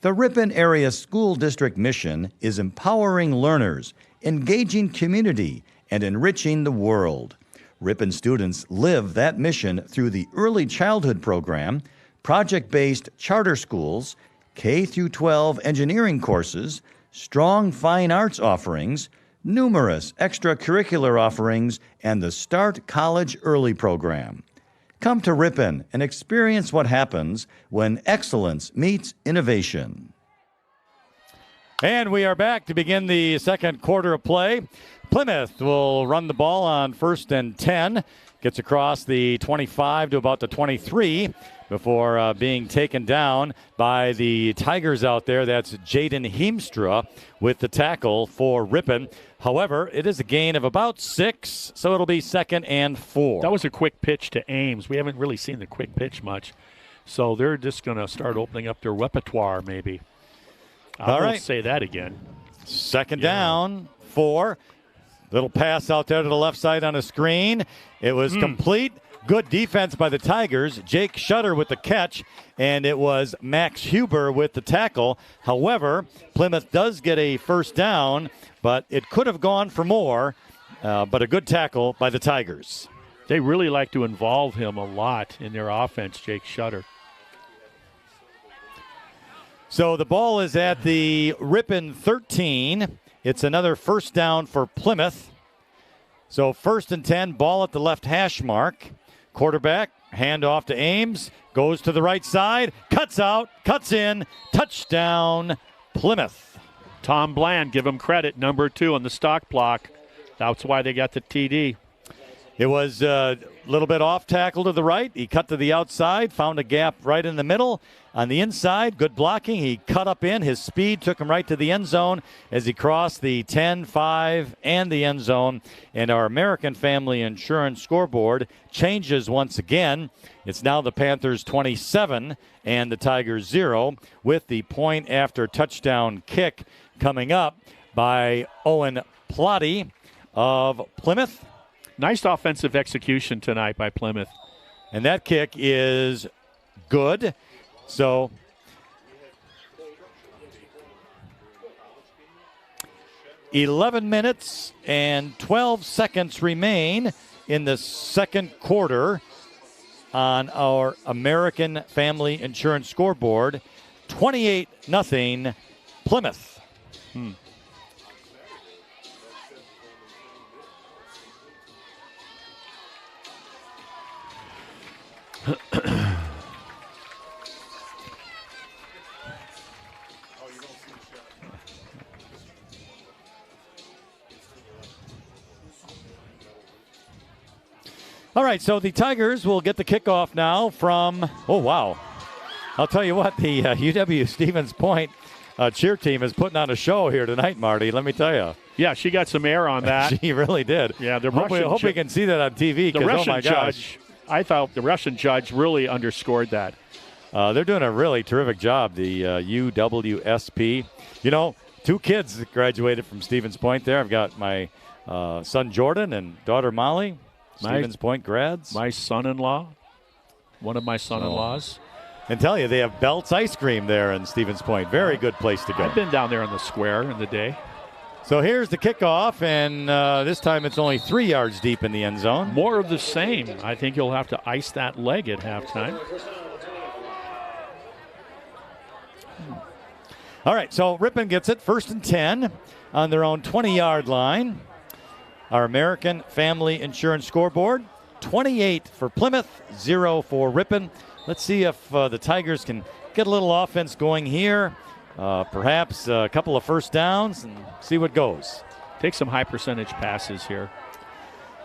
The Ripon Area School District mission is empowering learners, engaging community, and enriching the world. Ripon students live that mission through the Early Childhood Program, project-based charter schools, K-12 engineering courses, strong fine arts offerings, numerous extracurricular offerings, and the Start College Early program. Come to Ripon and experience what happens when excellence meets innovation.
And we are back to begin the second quarter of play. Plymouth will run the ball on 1st and 10. Gets across the 25 to about the 23 before being taken down by the Tigers out there. That's Jaden Heemstra with the tackle for Ripon. However, it is a gain of about 6, so it'll be 2nd and 4.
That was a quick pitch to Ames. We haven't really seen the quick pitch much. So they're just going to start opening up their repertoire maybe. I won't say that again.
Second down, 4. Little pass out there to the left side on a screen. It was complete. Good defense by the Tigers. Jake Shutter with the catch, and it was Max Huber with the tackle. However, Plymouth does get a first down, but it could have gone for more, but a good tackle by the Tigers.
They really like to involve him a lot in their offense, Jake Shutter.
So the ball is at the Ripon 13. It's another first down for Plymouth. So 1st and 10, ball at the left hash mark. Quarterback, handoff to Ames, goes to the right side, cuts out, cuts in, touchdown, Plymouth.
Tom Bland, give him credit, number 2 on the stock block. That's why they got the TD.
It was a little bit off tackle to the right. He cut to the outside, found a gap right in the middle. On the inside, good blocking. He cut up in. His speed took him right to the end zone as he crossed the 10, 5, and the end zone. And our American Family Insurance scoreboard changes once again. It's now the Panthers 27 and the Tigers 0, with the point after touchdown kick coming up by Owen Plotty of Plymouth.
Nice offensive execution tonight by Plymouth.
And that kick is good. So $11 minutes and 12 seconds remain in the second quarter on our American Family Insurance scoreboard. 28-0 Plymouth. All right, so the Tigers will get the kickoff now from, oh, wow. I'll tell you what, the UW Stevens Point cheer team is putting on a show here tonight, Marty, let me tell you.
Yeah, she got some air on that.
She really did.
Yeah, the
hope we can see that on TV, because, oh, my gosh.
I thought the Russian judge really underscored that.
They're doing a really terrific job, the UWSP. You know, 2 kids that graduated from Stevens Point there. I've got my son Jordan and daughter Molly. Stevens Point grads.
My son-in-law, one of my son-in-laws.
And tell you, they have Belts Ice Cream there in Stevens Point. Very good place to go.
I've been down there on the square in the day.
So here's the kickoff, and this time it's only 3 yards deep in the end zone.
More of the same. I think you'll have to ice that leg at halftime.
All right, so Ripon gets it, 1st and 10 on their own 20-yard line. Our American Family Insurance scoreboard, 28 for Plymouth, 0 for Ripon. Let's see if the Tigers can get a little offense going here. Perhaps a couple of first downs and see what goes.
Take some high percentage passes here.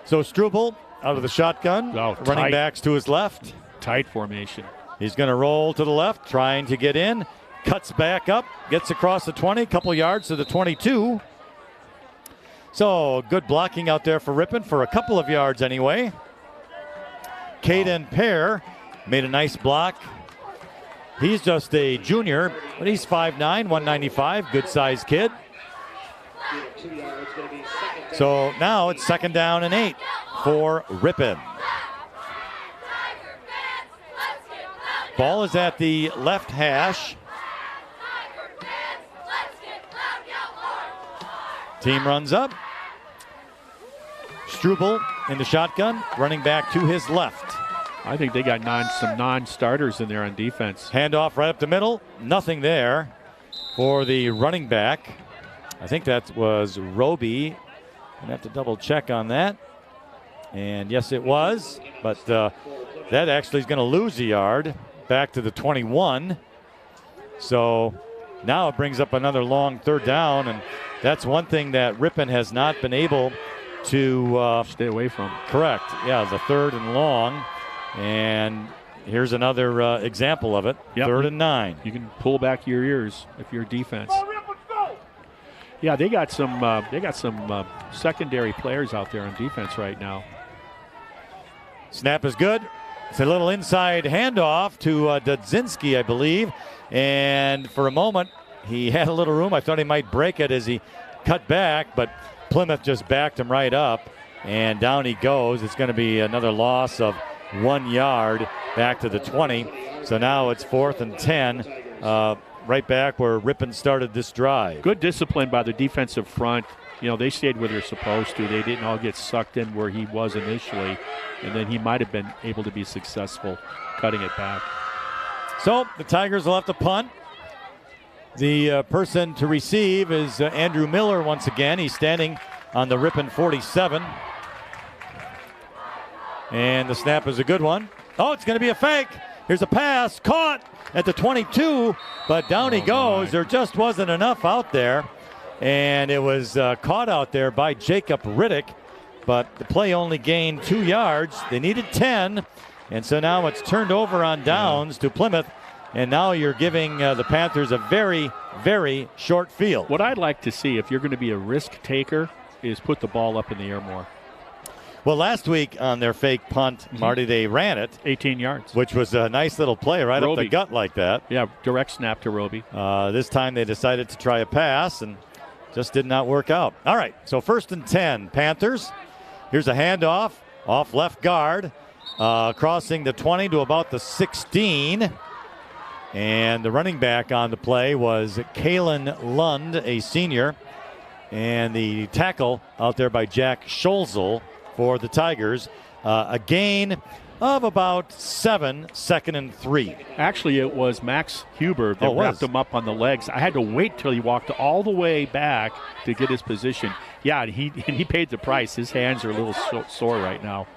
So Struble out of the shotgun, running backs to his left.
Tight formation.
He's going to roll to the left, trying to get in. Cuts back up, gets across the 20, couple yards to the 22. So good blocking out there for Ripon for a couple of yards anyway. Caden Pear made a nice block. He's just a junior, but he's 5'9", 195, good-sized kid. So now it's 2nd down and 8 for Ripon. Ball is at the left hash. Team runs up. Struble in the shotgun, running back to his left.
I think they got some non-starters in there on defense.
Handoff right up the middle. Nothing there for the running back. I think that was Roby. I'd have to double check on that. And yes, it was. But that actually is going to lose a yard back to the 21. So now it brings up another long 3rd down. And that's one thing that Ripon has not been able to
stay away from.
Correct. Yeah, the 3rd and long. And here's another example of it. Yep. 3rd and 9.
You can pull back your ears if you're defense. Yeah, they got some secondary players out there on defense right now.
Snap is good. It's a little inside handoff to Dudzinski, I believe. And for a moment, he had a little room. I thought he might break it as he cut back, but Plymouth just backed him right up, and down he goes. It's going to be another loss of 1 yard back to the 20. So now it's 4th and 10, right back where Ripon started this drive.
Good discipline by the defensive front. You know, they stayed where they're supposed to. They didn't all get sucked in where he was initially, and then he might have been able to be successful cutting it back.
So the Tigers will have to punt. The person to receive is Andrew Miller once again. He's standing on the Ripon 47. And the snap is a good one. Oh, it's going to be a fake. Here's a pass, caught at the 22, but down he goes. There just wasn't enough out there, and it was caught out there by Jacob Riddick, but the play only gained 2 yards. They needed 10, and so now it's turned over on downs to Plymouth, and now you're giving the Panthers a very, very short field.
What I'd like to see, if you're going to be a risk taker, is put the ball up in the air more.
Well, last week on their fake punt, Marty, they ran it.
18 yards.
Which was a nice little play right up the gut like that.
Yeah, direct snap to Roby.
This time they decided to try a pass and just did not work out. All right, so 1st and 10, Panthers. Here's a handoff off left guard, crossing the 20 to about the 16. And the running back on the play was Kalen Lund, a senior. And the tackle out there by Jack Scholzel for the Tigers. A gain of about 7, 2nd and 3.
Actually, it was Max Huber that wrapped him up on the legs. I had to wait till he walked all the way back to get his position. Yeah, he paid the price. His hands are a little sore right now.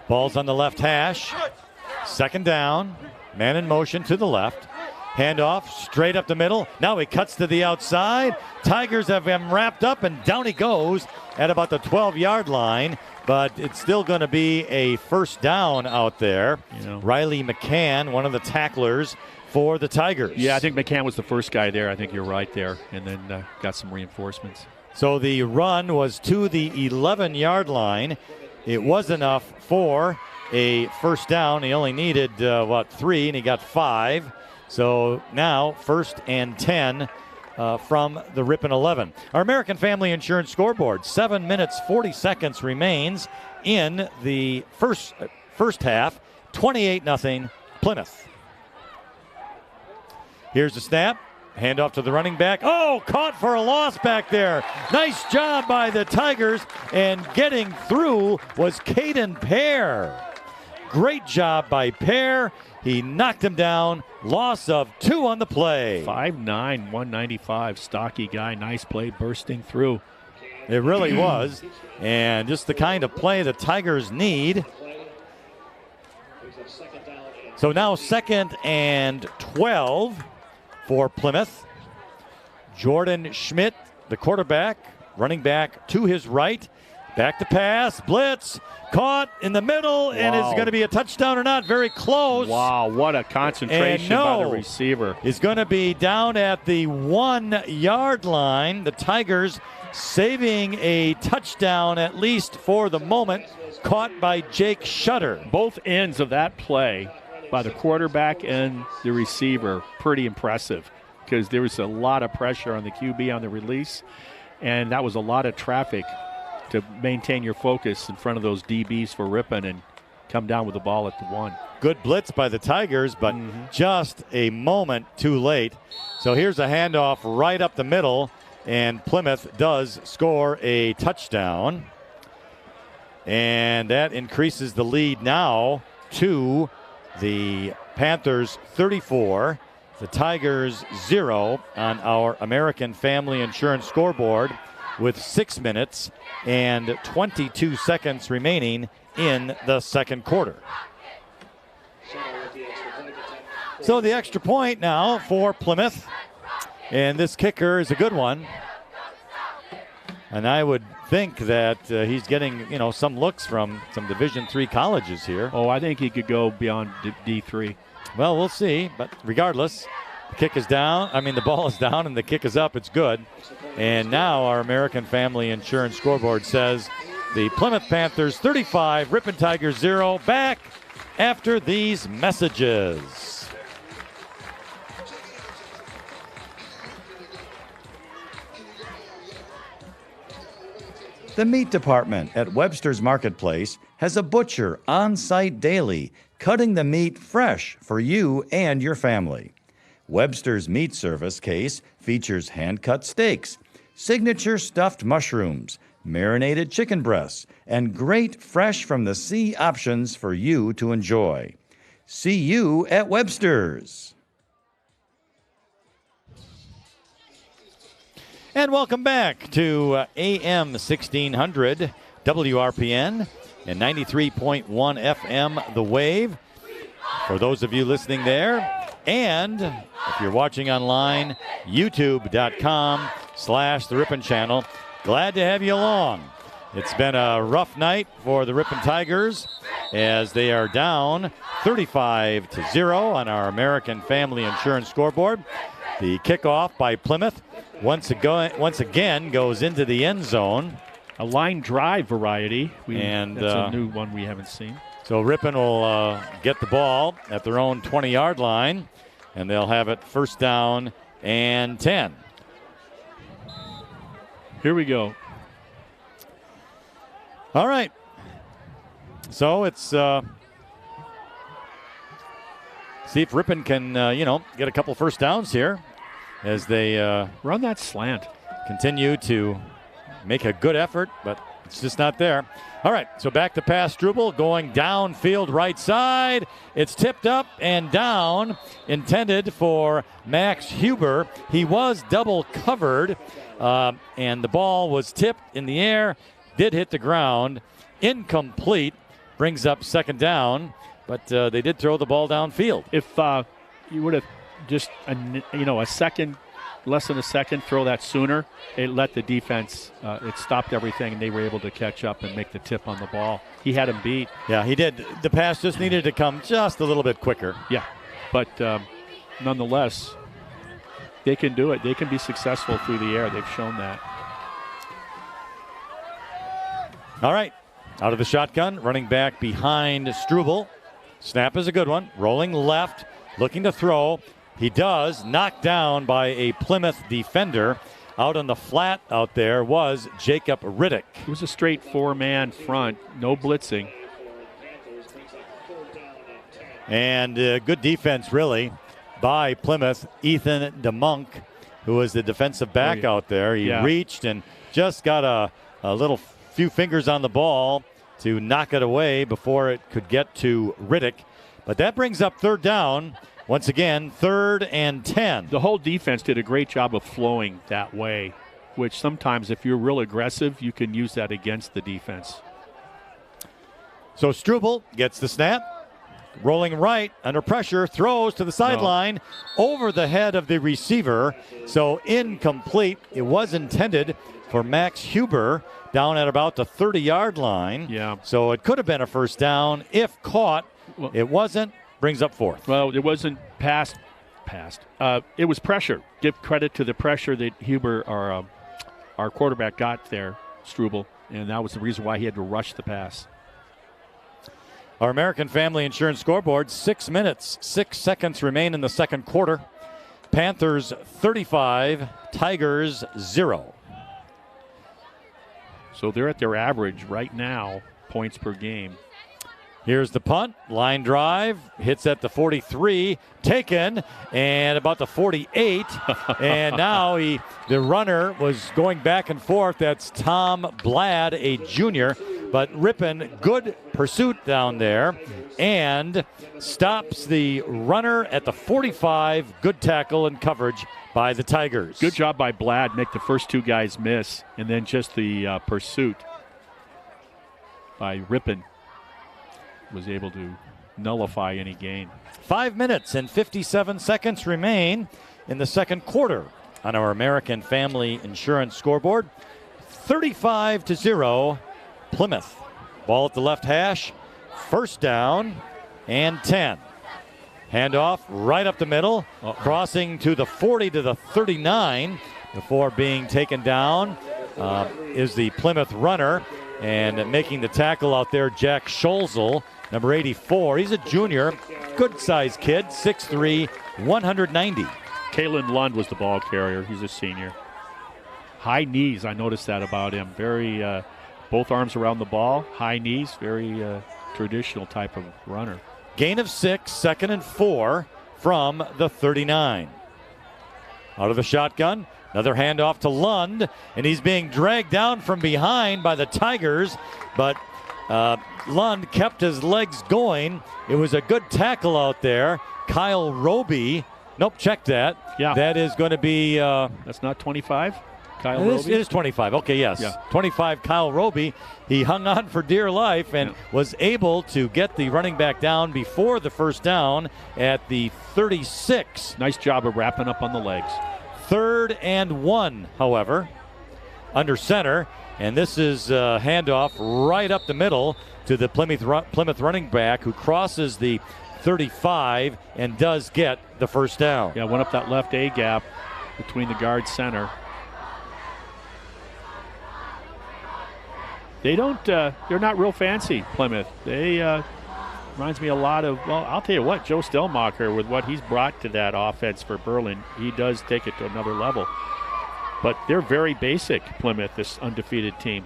Ball's on the left hash. 2nd down. Man in motion to the left. Handoff straight up the middle. Now he cuts to the outside. Tigers have him wrapped up, and down he goes at about the 12-yard line. But it's still going to be a 1st down out there. You know, Riley McCann, one of the tacklers for the Tigers.
Yeah, I think McCann was the first guy there. I think you're right there. And then got some reinforcements.
So the run was to the 11-yard line. It was enough for a 1st down. He only needed, 3, and he got 5. So now 1st and 10 from the Ripon 11. Our American Family Insurance scoreboard, 7 minutes, 40 seconds remains in the first half, 28-0 Plymouth. Here's the snap. Handoff to the running back. Oh, caught for a loss back there. Nice job by the Tigers, and getting through was Caden Pear. Great job by Pear. He knocked him down. Loss of 2 on the play.
5'9", 195, stocky guy. Nice play, bursting through.
It really was. And just the kind of play the Tigers need. So now 2nd and 12 for Plymouth. Jordan Schmidt, the quarterback, running back to his right. Back to pass, blitz, caught in the middle, and is going to be a touchdown or not. Very close.
Wow, what a concentration by the receiver.
Is going to be down at the 1-yard line. The Tigers saving a touchdown, at least for the moment, caught by Jake Shutter.
Both ends of that play by the quarterback and the receiver, pretty impressive, because there was a lot of pressure on the QB on the release, and that was a lot of traffic to maintain your focus in front of those DBs for Ripon and come down with the ball at the 1.
Good blitz by the Tigers, but just a moment too late. So here's a handoff right up the middle, and Plymouth does score a touchdown. And that increases the lead now to the Panthers 34, the Tigers 0 on our American Family Insurance scoreboard, with 6 minutes and 22 seconds remaining in the 2nd quarter. So the extra point now for Plymouth, and this kicker is a good one. And I would think that he's getting, some looks from some Division III colleges here.
Oh, I think he could go beyond D3.
Well, we'll see, but regardless, the kick is down. The ball is down and the kick is up. It's good. And now our American Family Insurance scoreboard says the Plymouth Panthers 35, Ripon Tigers 0. Back after these messages.
The meat department at Webster's Marketplace has a butcher on site daily, cutting the meat fresh for you and your family. Webster's Meat Service case features hand-cut steaks, signature stuffed mushrooms, marinated chicken breasts, and great fresh from the sea options for you to enjoy. See you at Webster's.
And welcome back to AM 1600 WRPN and 93.1 FM The Wave. For those of you listening there, and if you're watching online, youtube.com/The Ripon Channel. Glad to have you along. It's been a rough night for the Ripon Tigers as they are down 35-0 on our American Family Insurance scoreboard. The kickoff by Plymouth once again goes into the end zone.
A line drive variety.
That's
a new one we haven't seen.
So Ripon will get the ball at their own 20-yard line, and they'll have it first down and 10.
Here we go.
All right. So it's see if Ripon can, get a couple first downs here as they
run that slant.
Continue to make a good effort, but it's just not there. All right, so back to pass. Struble going downfield right side. It's tipped up and down, intended for Max Huber. He was double covered, and the ball was tipped in the air, did hit the ground. Incomplete, brings up second down, but they did throw the ball downfield.
If you would have just, less than a second, throw that sooner, it let the defense, it stopped everything, and they were able to catch up and make the tip on the ball. He had him beat.
Yeah, he did. The pass just needed to come just a little bit quicker.
Yeah, but nonetheless, they can do it. They can be successful through the air. They've shown that.
All right, out of the shotgun, running back behind Struble. Snap is a good one. Rolling left, looking to throw. He does, knocked down by a Plymouth defender. Out on the flat out there was Jacob Riddick.
It was a straight four-man front, no blitzing.
And good defense, really, by Plymouth. Ethan DeMonk, who was the defensive back out there. He reached and just got a little few fingers on the ball to knock it away before it could get to Riddick. But that brings up third down. Once again, 3rd and 10.
The whole defense did a great job of flowing that way, which sometimes if you're real aggressive, you can use that against the defense.
So Struble gets the snap, rolling right, under pressure, throws to the sideline, over the head of the receiver. So incomplete. It was intended for Max Huber down at about the 30-yard line.
Yeah.
So it could have been a first down if caught.
Well,
it wasn't. Brings up 4th.
Well, it wasn't passed. It was pressure. Give credit to the pressure that Huber, our quarterback, got there, Struble, and that was the reason why he had to rush the pass.
Our American Family Insurance scoreboard, 6 minutes, 6 seconds remain in the second quarter. Panthers 35, Tigers 0.
So they're at their average right now, points per game.
Here's the punt, line drive, hits at the 43, taken, and about the 48. And now the runner was going back and forth. That's Tom Blad, a junior. But Ripon, good pursuit down there, and stops the runner at the 45. Good tackle and coverage by the Tigers.
Good job by Blad, make the first two guys miss, and then just the pursuit by Ripon was able to nullify any gain.
5 minutes and 57 seconds remain in the second quarter on our American Family Insurance scoreboard. 35-0, Plymouth. Ball at the left hash, first down and 10. Handoff right up the middle, crossing to the 40 to the 39 before being taken down is the Plymouth runner. And making the tackle out there, Jack Scholzel, number 84. He's a junior, good-sized kid, 6'3", 190.
Kalen Lund was the ball carrier. He's a senior. High knees, I noticed that about him. Very Both arms around the ball, high knees, very traditional type of runner.
Gain of 6, 2nd and 4 from the 39. Out of the shotgun, another handoff to Lund, and he's being dragged down from behind by the Tigers, but Lund kept his legs going. It was a good tackle out there. Kyle Roby, nope, check that.
Yeah.
That is going to be...
That's not 25? Kyle Roby?
It is 25. Okay, yes.
Yeah.
25, Kyle Roby. He hung on for dear life and was able to get the running back down before the first down at the 36.
Nice job of wrapping up on the legs.
3rd and 1, however, under center. And this is a handoff right up the middle to the Plymouth running back who crosses the 35 and does get the first down.
Yeah, went up that left A gap between the guard center. They don't, they're not real fancy, Plymouth. They, reminds me a lot of, well, I'll tell you what, Joe Stellmacher, with what he's brought to that offense for Berlin, he does take it to another level. But they're very basic, Plymouth, this undefeated team.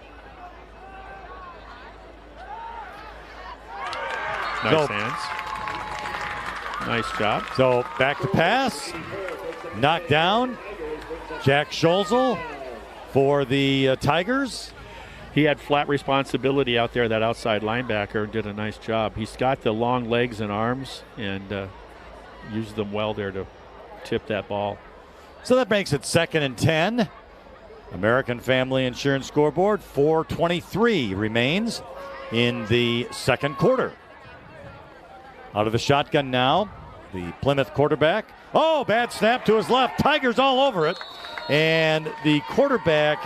Nice hands. Nice job.
So back to pass. Knocked down. Jack Scholzel for the Tigers.
He had flat responsibility out there, that outside linebacker, and did a nice job. He's got the long legs and arms and used them well there to tip that ball.
So that makes it 2nd and 10. American Family Insurance scoreboard, 4:23 remains in the second quarter. Out of the shotgun now, the Plymouth quarterback. Oh, bad snap to his left. Tigers all over it. And the quarterback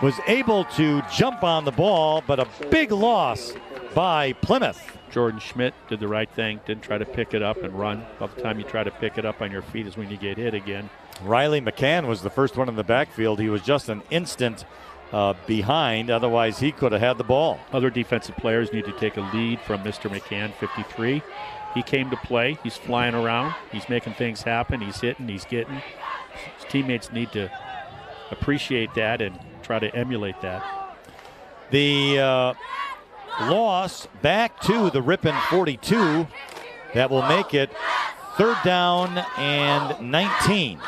was able to jump on the ball, but a big loss by Plymouth.
Jordan Schmidt did the right thing, didn't try to pick it up and run. About the time you try to pick it up on your feet is when you get hit again.
Riley McCann was the first one in the backfield. He was just an instant behind. Otherwise, he could have had the ball.
Other defensive players need to take a lead from Mr. McCann, 53. He came to play. He's flying around. He's making things happen. He's hitting. He's getting. His teammates need to appreciate that and try to emulate that.
The loss back to the Ripon 42. That will make it 3rd down and 19.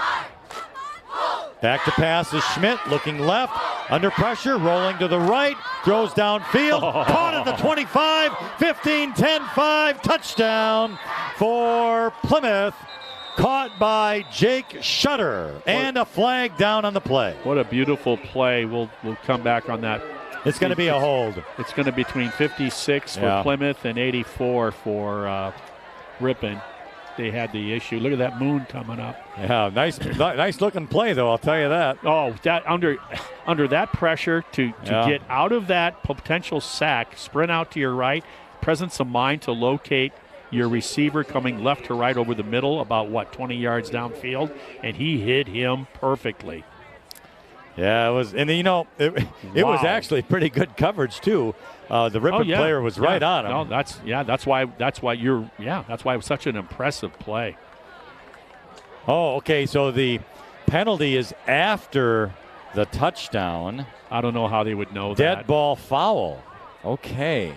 Back to pass is Schmidt, looking left, under pressure, rolling to the right, throws downfield, caught at the 25, 15, 10, 5, touchdown for Plymouth. Caught by Jake Shutter, and a flag down on the play.
What a beautiful play. We'll come back on that.
It's going to be a hold.
It's going to be between 56 for Plymouth and 84 for Ripon. They had the issue. Look at that moon coming up.
Yeah, nice looking play, though, I'll tell you that.
Oh, that under that pressure to get out of that potential sack, sprint out to your right, presence of mind to locate your receiver coming left to right over the middle, about 20 yards downfield, and he hit him perfectly.
Yeah, it was, and it was actually pretty good coverage too. The Ripon player was right on him.
No, that's why it was such an impressive play.
Oh, okay. So the penalty is after the touchdown.
I don't know how they would know that.
Dead ball foul. Okay.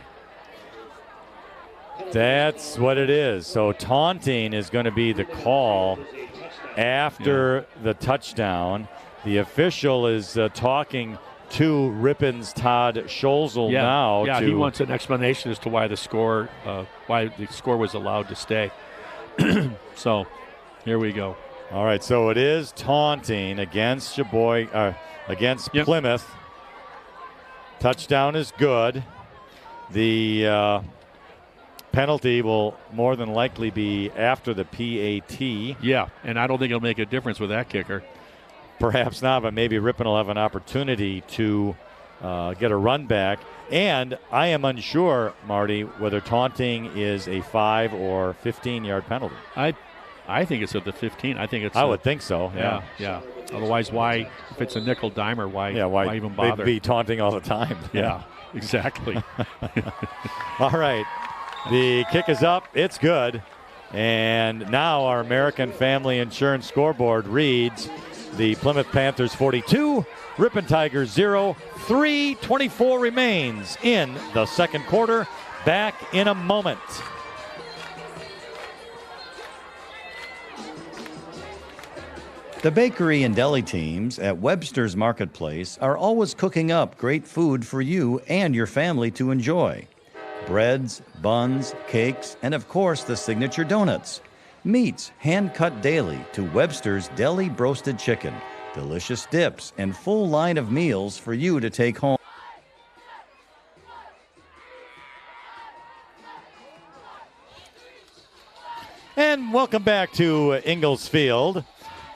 That's what it is. So taunting is going to be the call after the touchdown. The official is talking to Ripon's Todd Scholzel now.
Yeah, he wants an explanation as to why the score was allowed to stay. So here we go.
All right, so it is taunting against Plymouth. Touchdown is good. The penalty will more than likely be after the PAT.
Yeah, and I don't think it'll make a difference with that kicker.
Perhaps not, but maybe Ripon will have an opportunity to get a run back. And I am unsure, Marty, whether taunting is a 5 or 15-yard penalty.
I think it's at the 15. I
would think so.
Yeah. Otherwise, why, if it's a nickel dimer, why even bother?
They'd be taunting all the time.
Yeah, exactly.
All right. The kick is up. It's good. And now our American Family Insurance scoreboard reads The Plymouth Panthers 42, Ripon Tigers 0. 3:24 remains in the second quarter. Back in a moment.
The bakery and deli teams at Webster's Marketplace are always cooking up great food for you and your family to enjoy. Breads, buns, cakes, and of course the signature donuts. Meats hand-cut daily to Webster's Deli Broasted Chicken. Delicious dips and full line of meals for you to take home.
And welcome back to Ingalls Field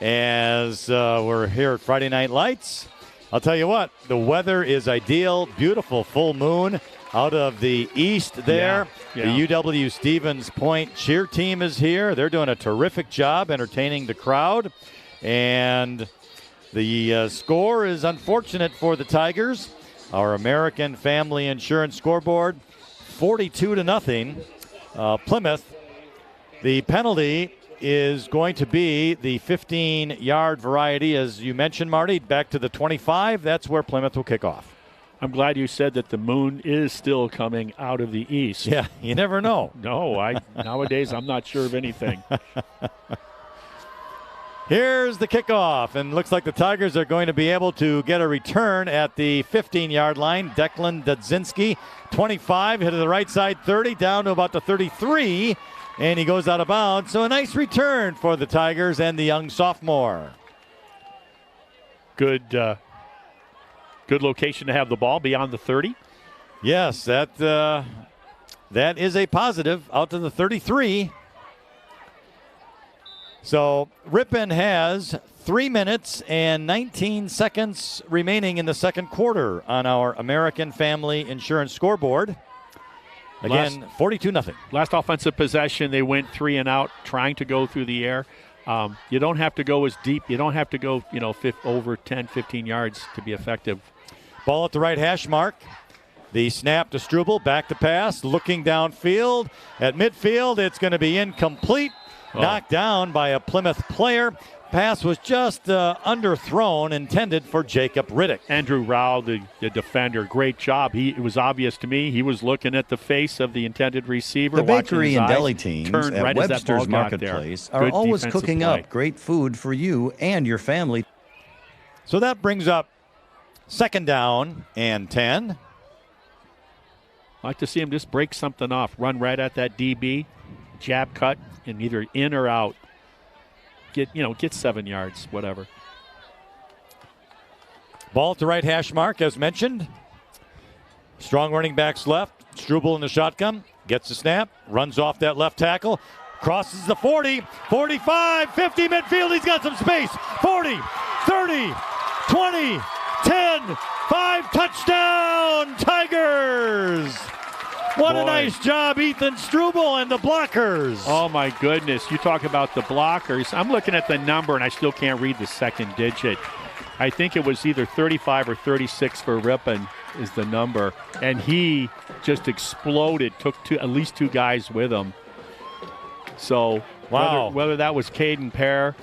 as we're here at Friday Night Lights. I'll tell you what, the weather is ideal. Beautiful full moon out of the east there.
Yeah.
The UW Stevens Point cheer team is here. They're doing a terrific job entertaining the crowd. And the score is unfortunate for the Tigers. Our American Family Insurance scoreboard, 42-0. Plymouth. The penalty is going to be the 15-yard variety, as you mentioned, Marty, back to the 25. That's where Plymouth will kick off.
I'm glad you said that the moon is still coming out of the east.
Yeah, you never know.
No, nowadays I'm not sure of anything.
Here's the kickoff, and looks like the Tigers are going to be able to get a return at the 15-yard line. Declan Dudzinski, 25, hit to the right side, 30, down to about the 33, and he goes out of bounds. So a nice return for the Tigers and the young sophomore.
Good location to have the ball beyond the 30.
Yes, that is a positive, out to the 33. So Ripon has 3 minutes and 19 seconds remaining in the second quarter on our American Family Insurance scoreboard. Again, 42-0.
Last offensive possession, they went 3 and out, trying to go through the air. You don't have to go as deep. You don't have to go, over 10, 15 yards to be effective.
Ball at the right hash mark. The snap to Struble, back to pass, looking downfield. At midfield, it's going to be incomplete. Knocked down by a Plymouth player. Pass was just underthrown, intended for Jacob Riddick.
Andrew Rao, the defender, great job. It was obvious to me he was looking at the face of the intended receiver.
The bakery and deli teams at
right
Webster's Marketplace are always cooking up great food for you and your family.
So that brings up second down and 10.
I'd like to see him just break something off, run right at that DB, jab cut, and either in or out. Get 7 yards, whatever.
Ball at the right hash mark, as mentioned. Strong running backs left. Struble in the shotgun. Gets the snap. Runs off that left tackle. Crosses the 40, 45, 50 midfield. He's got some space. 40, 30, 20, 10, 5. Touchdown, Tigers! What a nice job, Ethan Struble and the blockers.
Oh, my goodness. You talk about the blockers. I'm looking at the number, and I still can't read the second digit. I think it was either 35 or 36 for Ripon is the number. And he just exploded, took at least 2 guys with him. So whether that was Caden Pear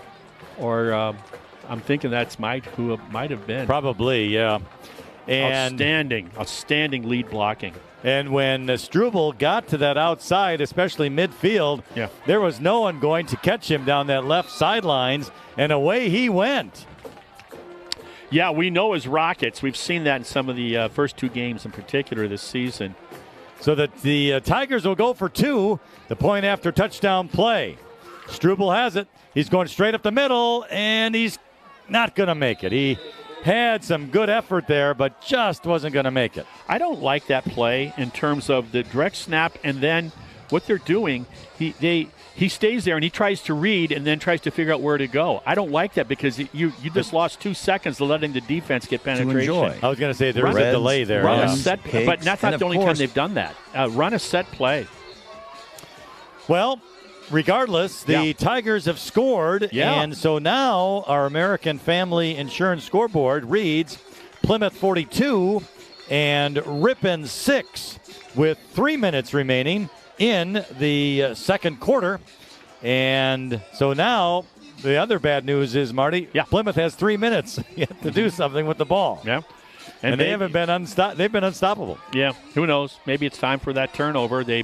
or I'm thinking that's who it might have been.
Probably, yeah. And
outstanding lead blocking.
And when Struble got to that outside, especially midfield, there was no one going to catch him down that left sidelines, and away he went.
Yeah, we know his Rockets. We've seen that in some of the first 2 games in particular this season.
So that the Tigers will go for 2, the point after touchdown play. Struble has it. He's going straight up the middle, and he's not going to make it. He had some good effort there, but just wasn't going to make it.
I don't like that play in terms of the direct snap, and then what they're doing, he stays there and he tries to read and then tries to figure out where to go. I don't like that because you just lost 2 seconds to letting the defense get penetration.
I was going to say there was a delay there.
Run a set, but that's not the only time they've done that. Run a set play.
Well, regardless, the Tigers have scored, and so now our American Family Insurance scoreboard reads Plymouth 42 and Ripon 6 with 3 minutes remaining in the second quarter. And so now the other bad news is, Marty, Plymouth has 3 minutes yet to do something with the ball.
Yeah.
And they haven't been they've been unstoppable.
Yeah, who knows? Maybe it's time for that turnover. They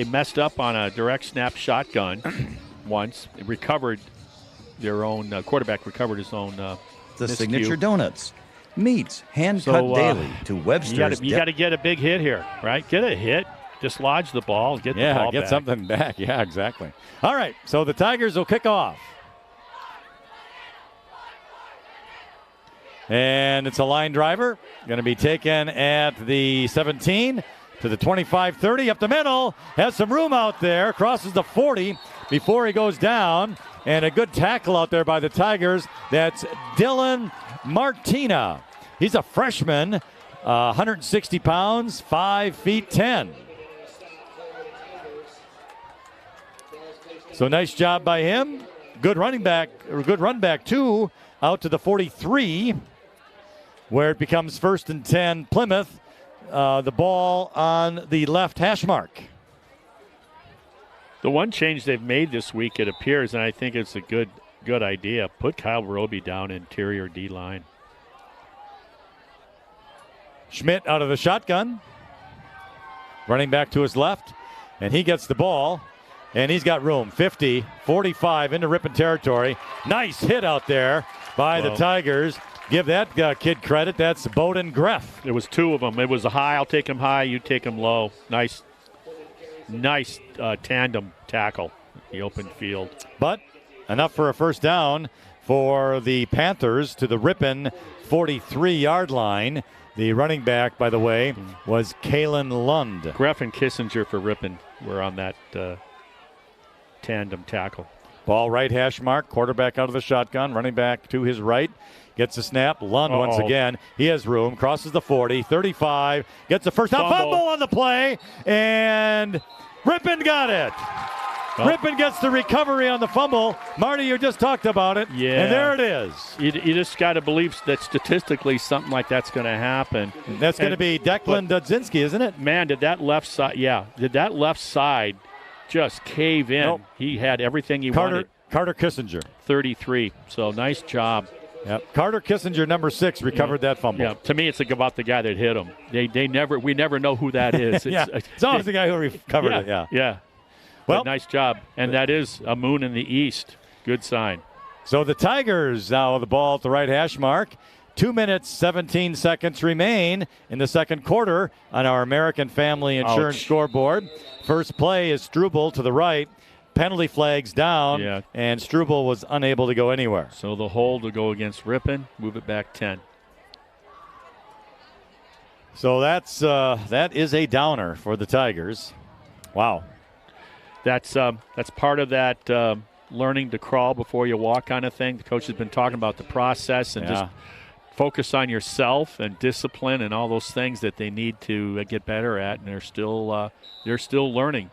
messed up on a direct snap shotgun once. They recovered their own quarterback recovered his own
The
miscue.
signature donuts. Meats, hand-cut daily to Webster's.
You got to get a big hit here, right? Get a hit, dislodge the ball, get the ball
get
back.
something back. Yeah, exactly. All right, so the Tigers will kick off. And it's a line driver. Going to be taken at the 17 to the 25-30. Up the middle. Has some room out there. Crosses the 40 before he goes down. And a good tackle out there by the Tigers. That's Dylan Martina. He's a freshman, 160 pounds, 5 feet 10. So nice job by him. Good running back, or good run back too, out to the 43, where it becomes 1st and 10 Plymouth. The ball on the left hash mark.
The one change they've made this week, it appears, and I think it's a good idea, put Kyle Roby down interior D-line.
Schmidt out of the shotgun. Running back to his left, and he gets the ball, and he's got room. 50, 45 into Ripon territory. Nice hit out there by the Tigers. Give that kid credit. That's Bowden Greff.
There was 2 of them. It was a high. I'll take him high. You take him low. Nice tandem tackle. The open field.
But enough for a first down for the Panthers to the Ripon 43-yard line. The running back, by the way, was Kalen Lund.
Greff and Kissinger for Ripon were on that tandem tackle.
Ball right hash mark. Quarterback out of the shotgun. Running back to his right. Gets the snap. Lund once again. He has room. Crosses the 40. 35. Gets the first down. Fumble on the play. And Ripon got it. Ripon gets the recovery on the fumble. Marty, you just talked about it.
Yeah.
And there it is.
You just got to believe that statistically something like that's going to happen.
That's going to be Declan Dudzinski, isn't it?
Man, did that left side just cave in? Nope. He had everything he wanted.
Carter Kissinger.
33. So nice job.
Yep. Carter Kissinger, number 6, recovered that fumble.
Yeah. To me, it's about the guy that hit him. We never know who that is.
It's always the guy who recovered it. Yeah.
Yeah. Well, but nice job. And that is a moon in the east. Good sign.
So the Tigers now the ball at the right hash mark. 2 minutes, 17 seconds remain in the second quarter on our American Family Insurance scoreboard. First play is Struble to the right. Penalty flags down, and Struble was unable to go anywhere.
So the hold to go against Ripon, move it back 10.
So that is a downer for the Tigers. Wow.
That's part of that learning to crawl before you walk kind of thing. The coach has been talking about the process and just focus on yourself and discipline and all those things that they need to get better at, and they're still learning.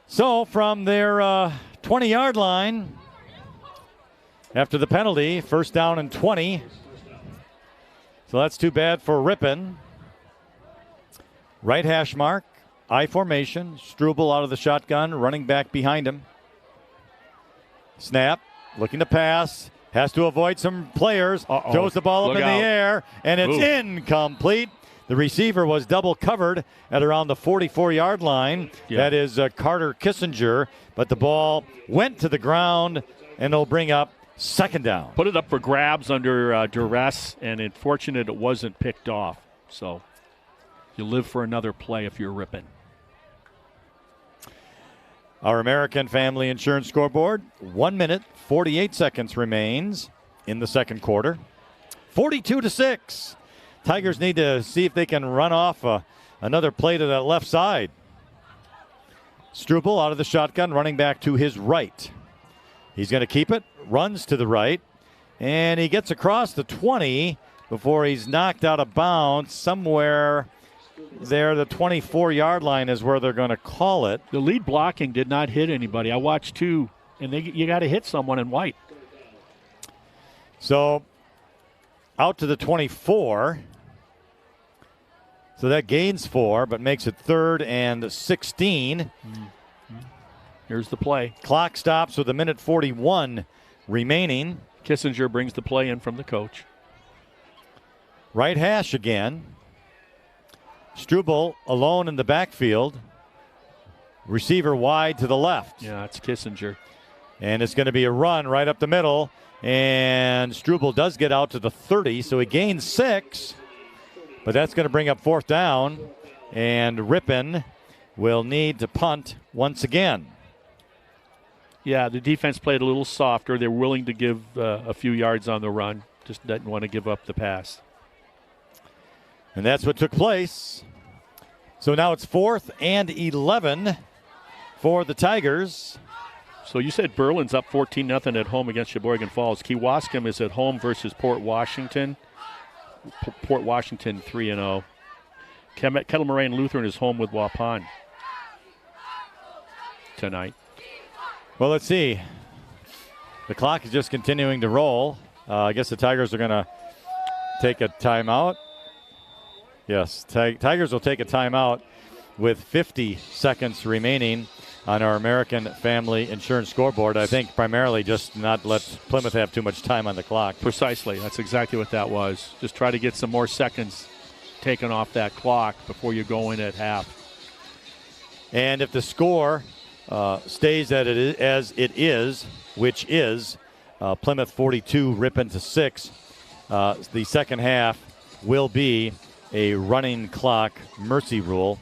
So from their 20-yard line, after the penalty, first down and 20. So that's too bad for Ripon. Right hash mark, I formation. Struble out of the shotgun, running back behind him. Snap, looking to pass. Has to avoid some players. Throws the ball up in the air, and it's incomplete. The receiver was double covered at around the 44-yard line. Yeah. That is Carter Kissinger. But the ball went to the ground, and it'll bring up second down.
Put it up for grabs under duress, and it's fortunate it wasn't picked off. So you live for another play if you're Ripon.
Our American Family Insurance scoreboard, 1 minute, 48 seconds remains in the second quarter. 42-6. Tigers need to see if they can run off another play to that left side. Struble out of the shotgun, running back to his right. He's going to keep it, runs to the right, and he gets across the 20 before he's knocked out of bounds somewhere there. The 24-yard line is where they're going to call it.
The lead blocking did not hit anybody. I watched 2, and you got to hit someone in white.
So out to the 24. So that gains 4, but makes it 3rd and 16.
Here's the play.
Clock stops with 1:41 remaining.
Kissinger brings the play in from the coach.
Right hash again. Struble alone in the backfield. Receiver wide to the left.
Yeah, it's Kissinger.
And it's going to be a run right up the middle. And Struble does get out to the 30, so he gains 6. But that's going to bring up 4th down. And Ripon will need to punt once again.
Yeah, the defense played a little softer. They're willing to give a few yards on the run. Just didn't want to give up the pass.
And that's what took place. So now it's 4th and 11 for the Tigers.
So you said Berlin's up 14-0 at home against Sheboygan Falls. Kewaskum is at home versus Port Washington. Port Washington 3-0. Kettle Moraine Lutheran is home with Waupun tonight.
Well, let's see. The clock is just continuing to roll. I guess the Tigers are going to take a timeout. Yes, Tigers will take a timeout with 50 seconds remaining on our American Family Insurance scoreboard. I think primarily just not let Plymouth have too much time on the clock.
Precisely. That's exactly what that was. Just try to get some more seconds taken off that clock before you go in at half.
And if the score stays as it is, which is Plymouth 42, Ripon to 6, the second half will be a running clock mercy rule.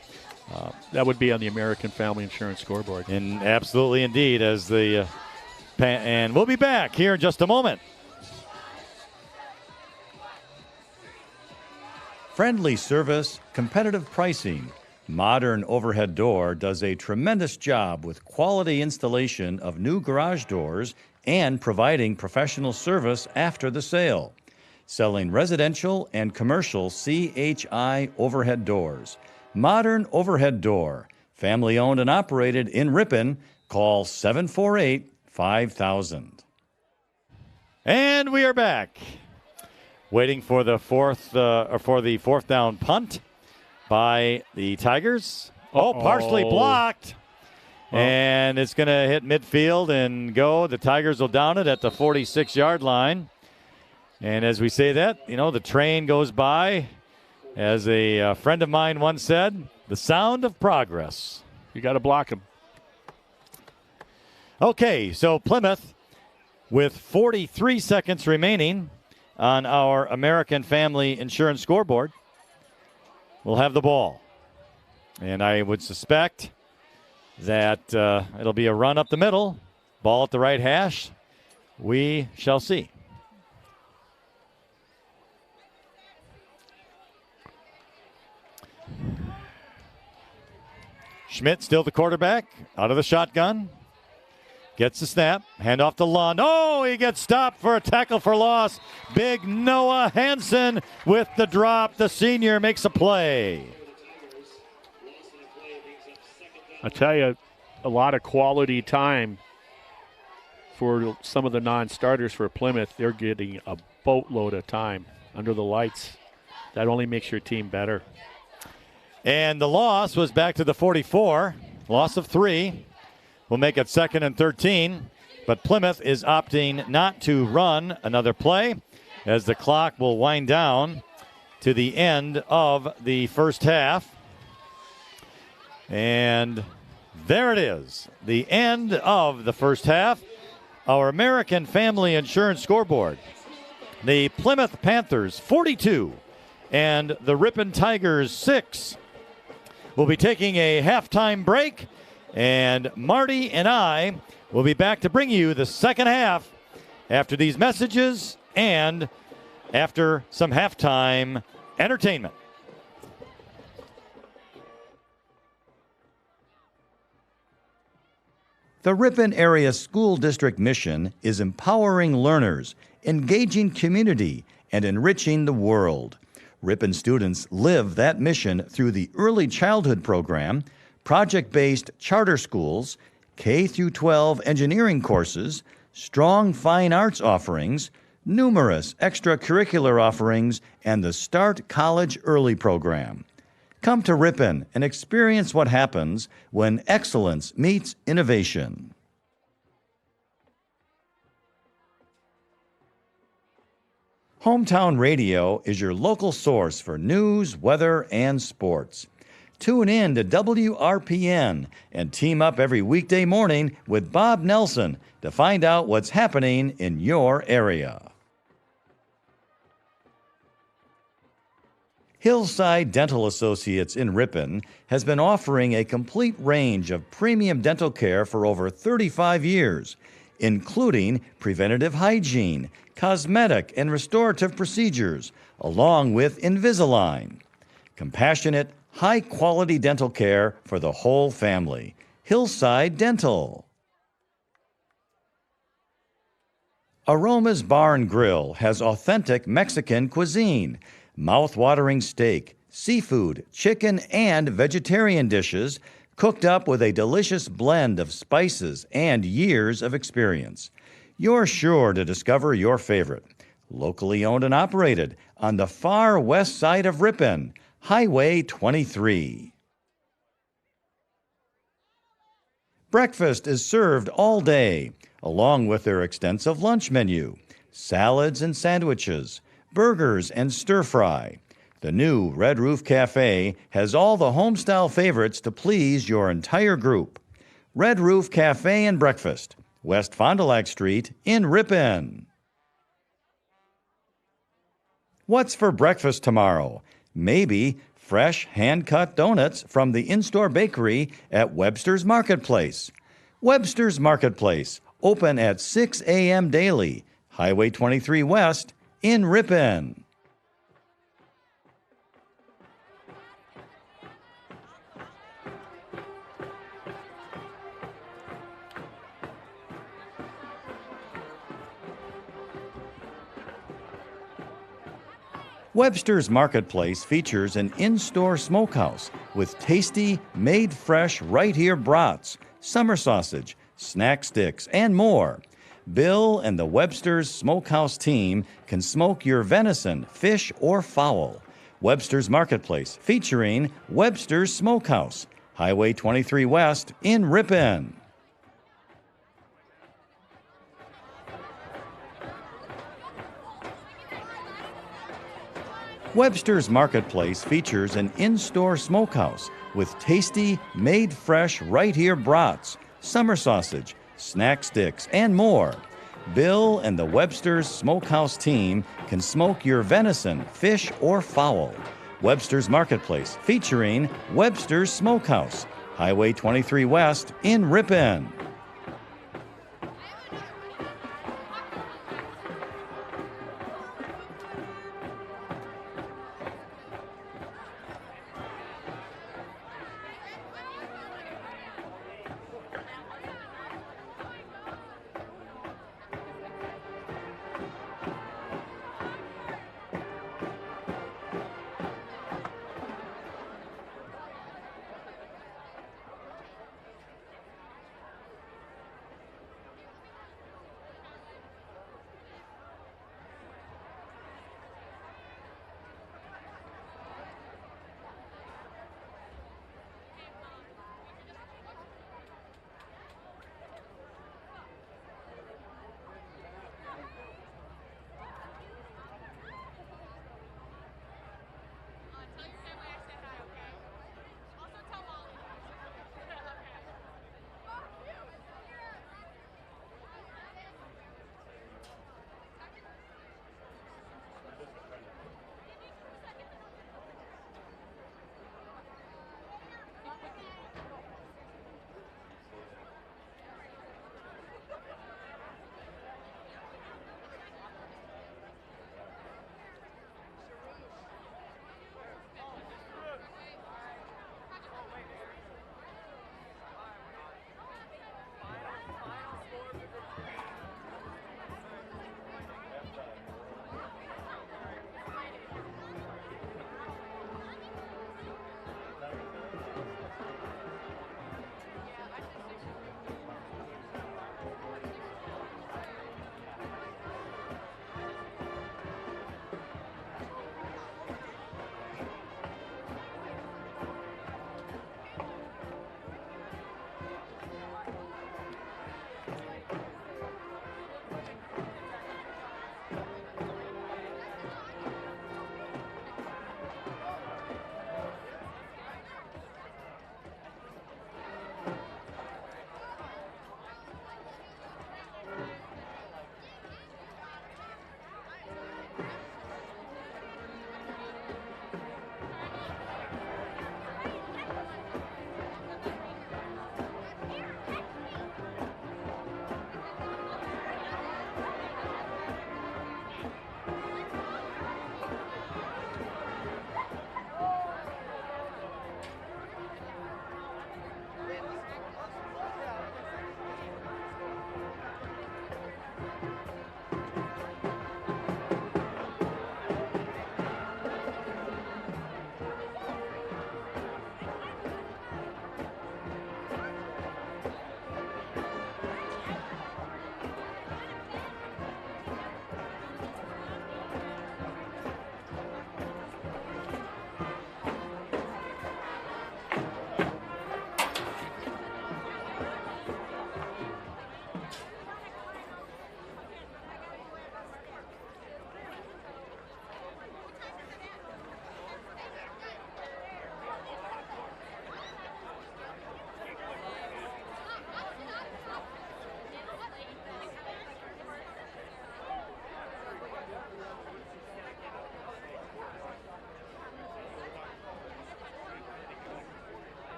That would be on the American Family Insurance scoreboard.
And absolutely indeed, and we'll be back here in just a moment.
Friendly service, competitive pricing. Modern Overhead Door does a tremendous job with quality installation of new garage doors and providing professional service after the sale. Selling residential and commercial CHI overhead doors. Modern Overhead Door, family owned and operated in Ripon. Call 748-5000.
And we are back. Waiting for the fourth down punt by the Tigers. Partially blocked. And it's going to hit midfield and go. The Tigers will down it at the 46-yard line. And as we say that, the train goes by. As a friend of mine once said, the sound of progress.
You got to block him.
Okay, so Plymouth, with 43 seconds remaining on our American Family Insurance scoreboard, will have the ball. And I would suspect that it'll be a run up the middle, ball at the right hash. We shall see. Schmidt, still the quarterback, out of the shotgun. Gets the snap, hand off to Lund. Oh, he gets stopped for a tackle for loss. Big Noah Hansen with the drop. The senior makes a play.
I tell you, a lot of quality time for some of the non-starters for Plymouth. They're getting a boatload of time under the lights. That only makes your team better.
And the loss was back to the 44. Loss of 3. We'll make it 2nd and 13. But Plymouth is opting not to run another play as the clock will wind down to the end of the first half. And there it is, the end of the first half. Our American Family Insurance scoreboard. The Plymouth Panthers 42 and the Ripon Tigers 6. We'll be taking a halftime break, and Marty and I will be back to bring you the second half after these messages and after some halftime entertainment.
The Ripon Area School District mission is empowering learners, engaging community, and enriching the world. Ripon students live that mission through the Early Childhood Program, project-based charter schools, K-12 engineering courses, strong fine arts offerings, numerous extracurricular offerings, and the Start College Early program. Come to Ripon and experience what happens when excellence meets innovation. Hometown Radio is your local source for news, weather, and sports. Tune in to WRPN and team up every weekday morning with Bob Nelson to find out what's happening in your area. Hillside Dental Associates in Ripon has been offering a complete range of premium dental care for over 35 years, including preventative hygiene, cosmetic and restorative procedures, along with Invisalign. Compassionate, high-quality dental care for the whole family. Hillside Dental. Aroma's Bar and Grill has authentic Mexican cuisine, mouth-watering steak, seafood, chicken, and vegetarian dishes cooked up with a delicious blend of spices and years of experience. You're sure to discover your favorite. Locally owned and operated on the far west side of Ripon, Highway 23. Breakfast is served all day, along with their extensive lunch menu, salads and sandwiches, burgers and stir-fry. The new Red Roof Cafe has all the home-style favorites to please your entire group. Red Roof Cafe and Breakfast, West Fond du Lac Street in Ripon. What's for breakfast tomorrow? Maybe fresh hand-cut donuts from the in-store bakery at Webster's Marketplace. Webster's Marketplace, open at 6 a.m. daily, Highway 23 West in Ripon. Webster's Marketplace features an in-store smokehouse with tasty, made-fresh right-here brats, summer sausage, snack sticks, and more. Bill and the Webster's Smokehouse team can smoke your venison, fish, or fowl. Webster's Marketplace featuring Webster's Smokehouse, Highway 23 West in Ripon. Webster's Marketplace features an in-store smokehouse with tasty, made-fresh right-here brats, summer sausage, snack sticks, and more. Bill and the Webster's Smokehouse team can smoke your venison, fish, or fowl. Webster's Marketplace featuring Webster's Smokehouse, Highway 23 West in Ripon.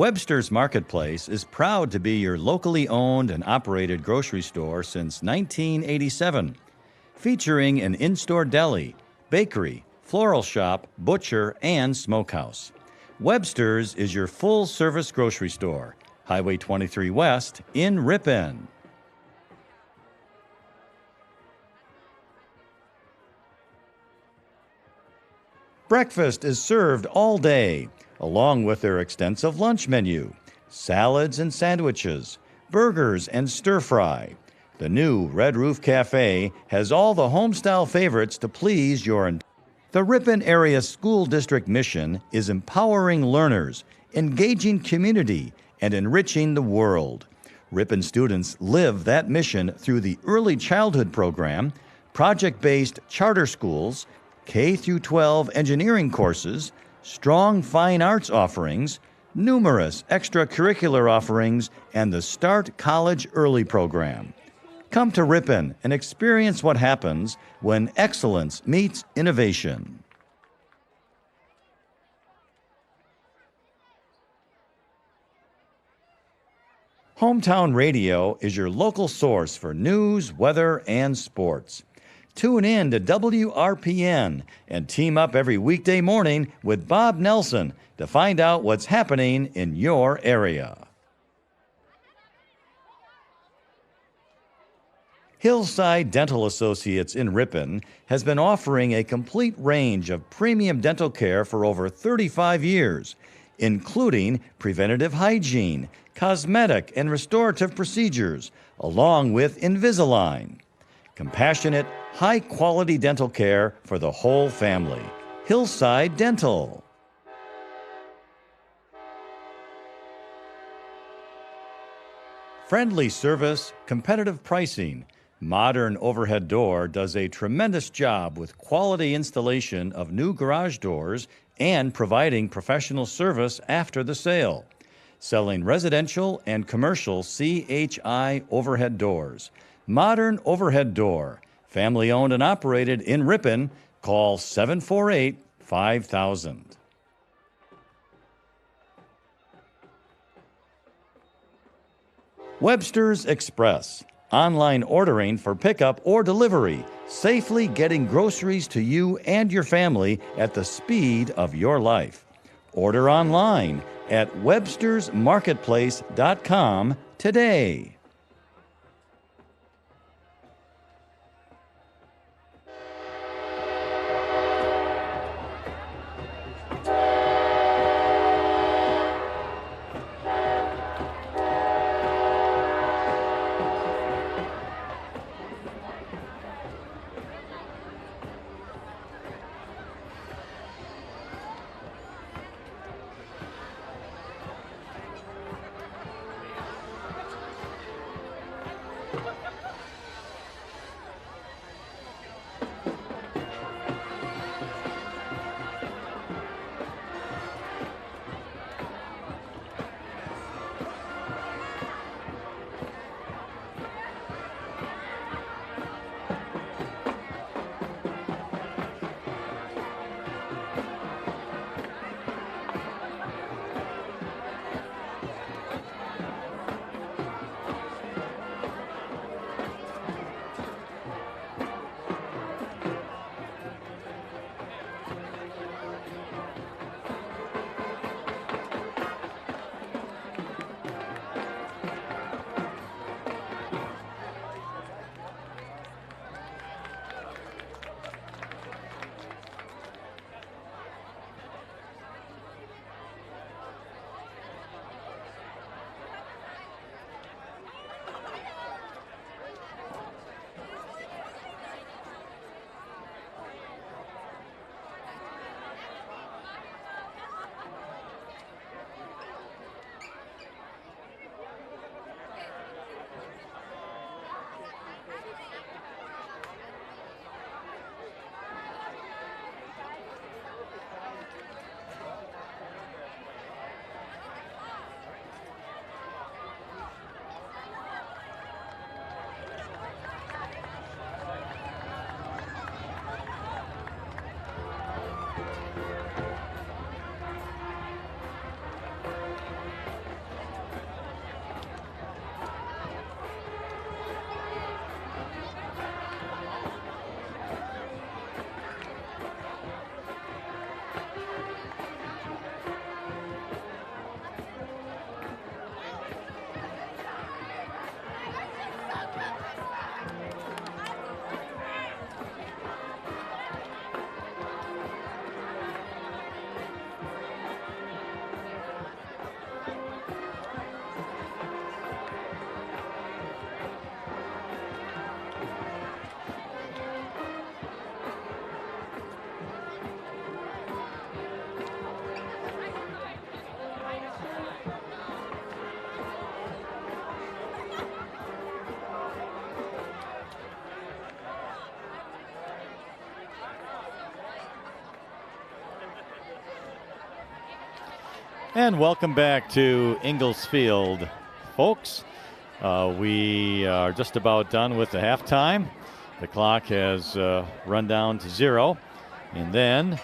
Webster's Marketplace is proud to be your locally owned and operated grocery store since 1987, featuring an in-store deli, bakery, floral shop, butcher, and smokehouse. Webster's is your full-service grocery store, Highway 23 West in Ripon. Breakfast is served all day, along with their extensive lunch menu, salads and sandwiches, burgers and stir-fry. The new Red Roof Cafe has all the home-style favorites to please your... The Ripon Area School District mission is empowering learners, engaging community, and enriching the world. Ripon students live that mission through the Early Childhood Program, project-based charter schools, K-12 engineering courses, strong fine arts offerings, numerous extracurricular offerings, and the Start College Early program. Come to Ripon and experience what happens when excellence meets innovation. Hometown Radio is your local source for news, weather, and sports. Tune in to WRPN and team up every weekday morning with Bob Nelson to find out what's happening in your area. Hillside Dental Associates in Ripon has been offering a complete range of premium dental care for over 35 years, including preventative hygiene, cosmetic and restorative procedures, along with Invisalign. Compassionate, high-quality dental care for the whole family. Hillside Dental. Friendly service, competitive pricing. Modern Overhead Door does a tremendous job with quality installation of new garage doors and providing professional service after the sale. Selling residential and commercial CHI overhead doors. Modern Overhead Door, family-owned and operated in Ripon. Call 748-5000. Webster's Express, online ordering for pickup or delivery, safely getting groceries to you and your family at the speed of your life. Order online at webstersmarketplace.com today.
And welcome back to Ingalls Field, folks. We are just about done with the halftime. The clock has run down to 0. And then,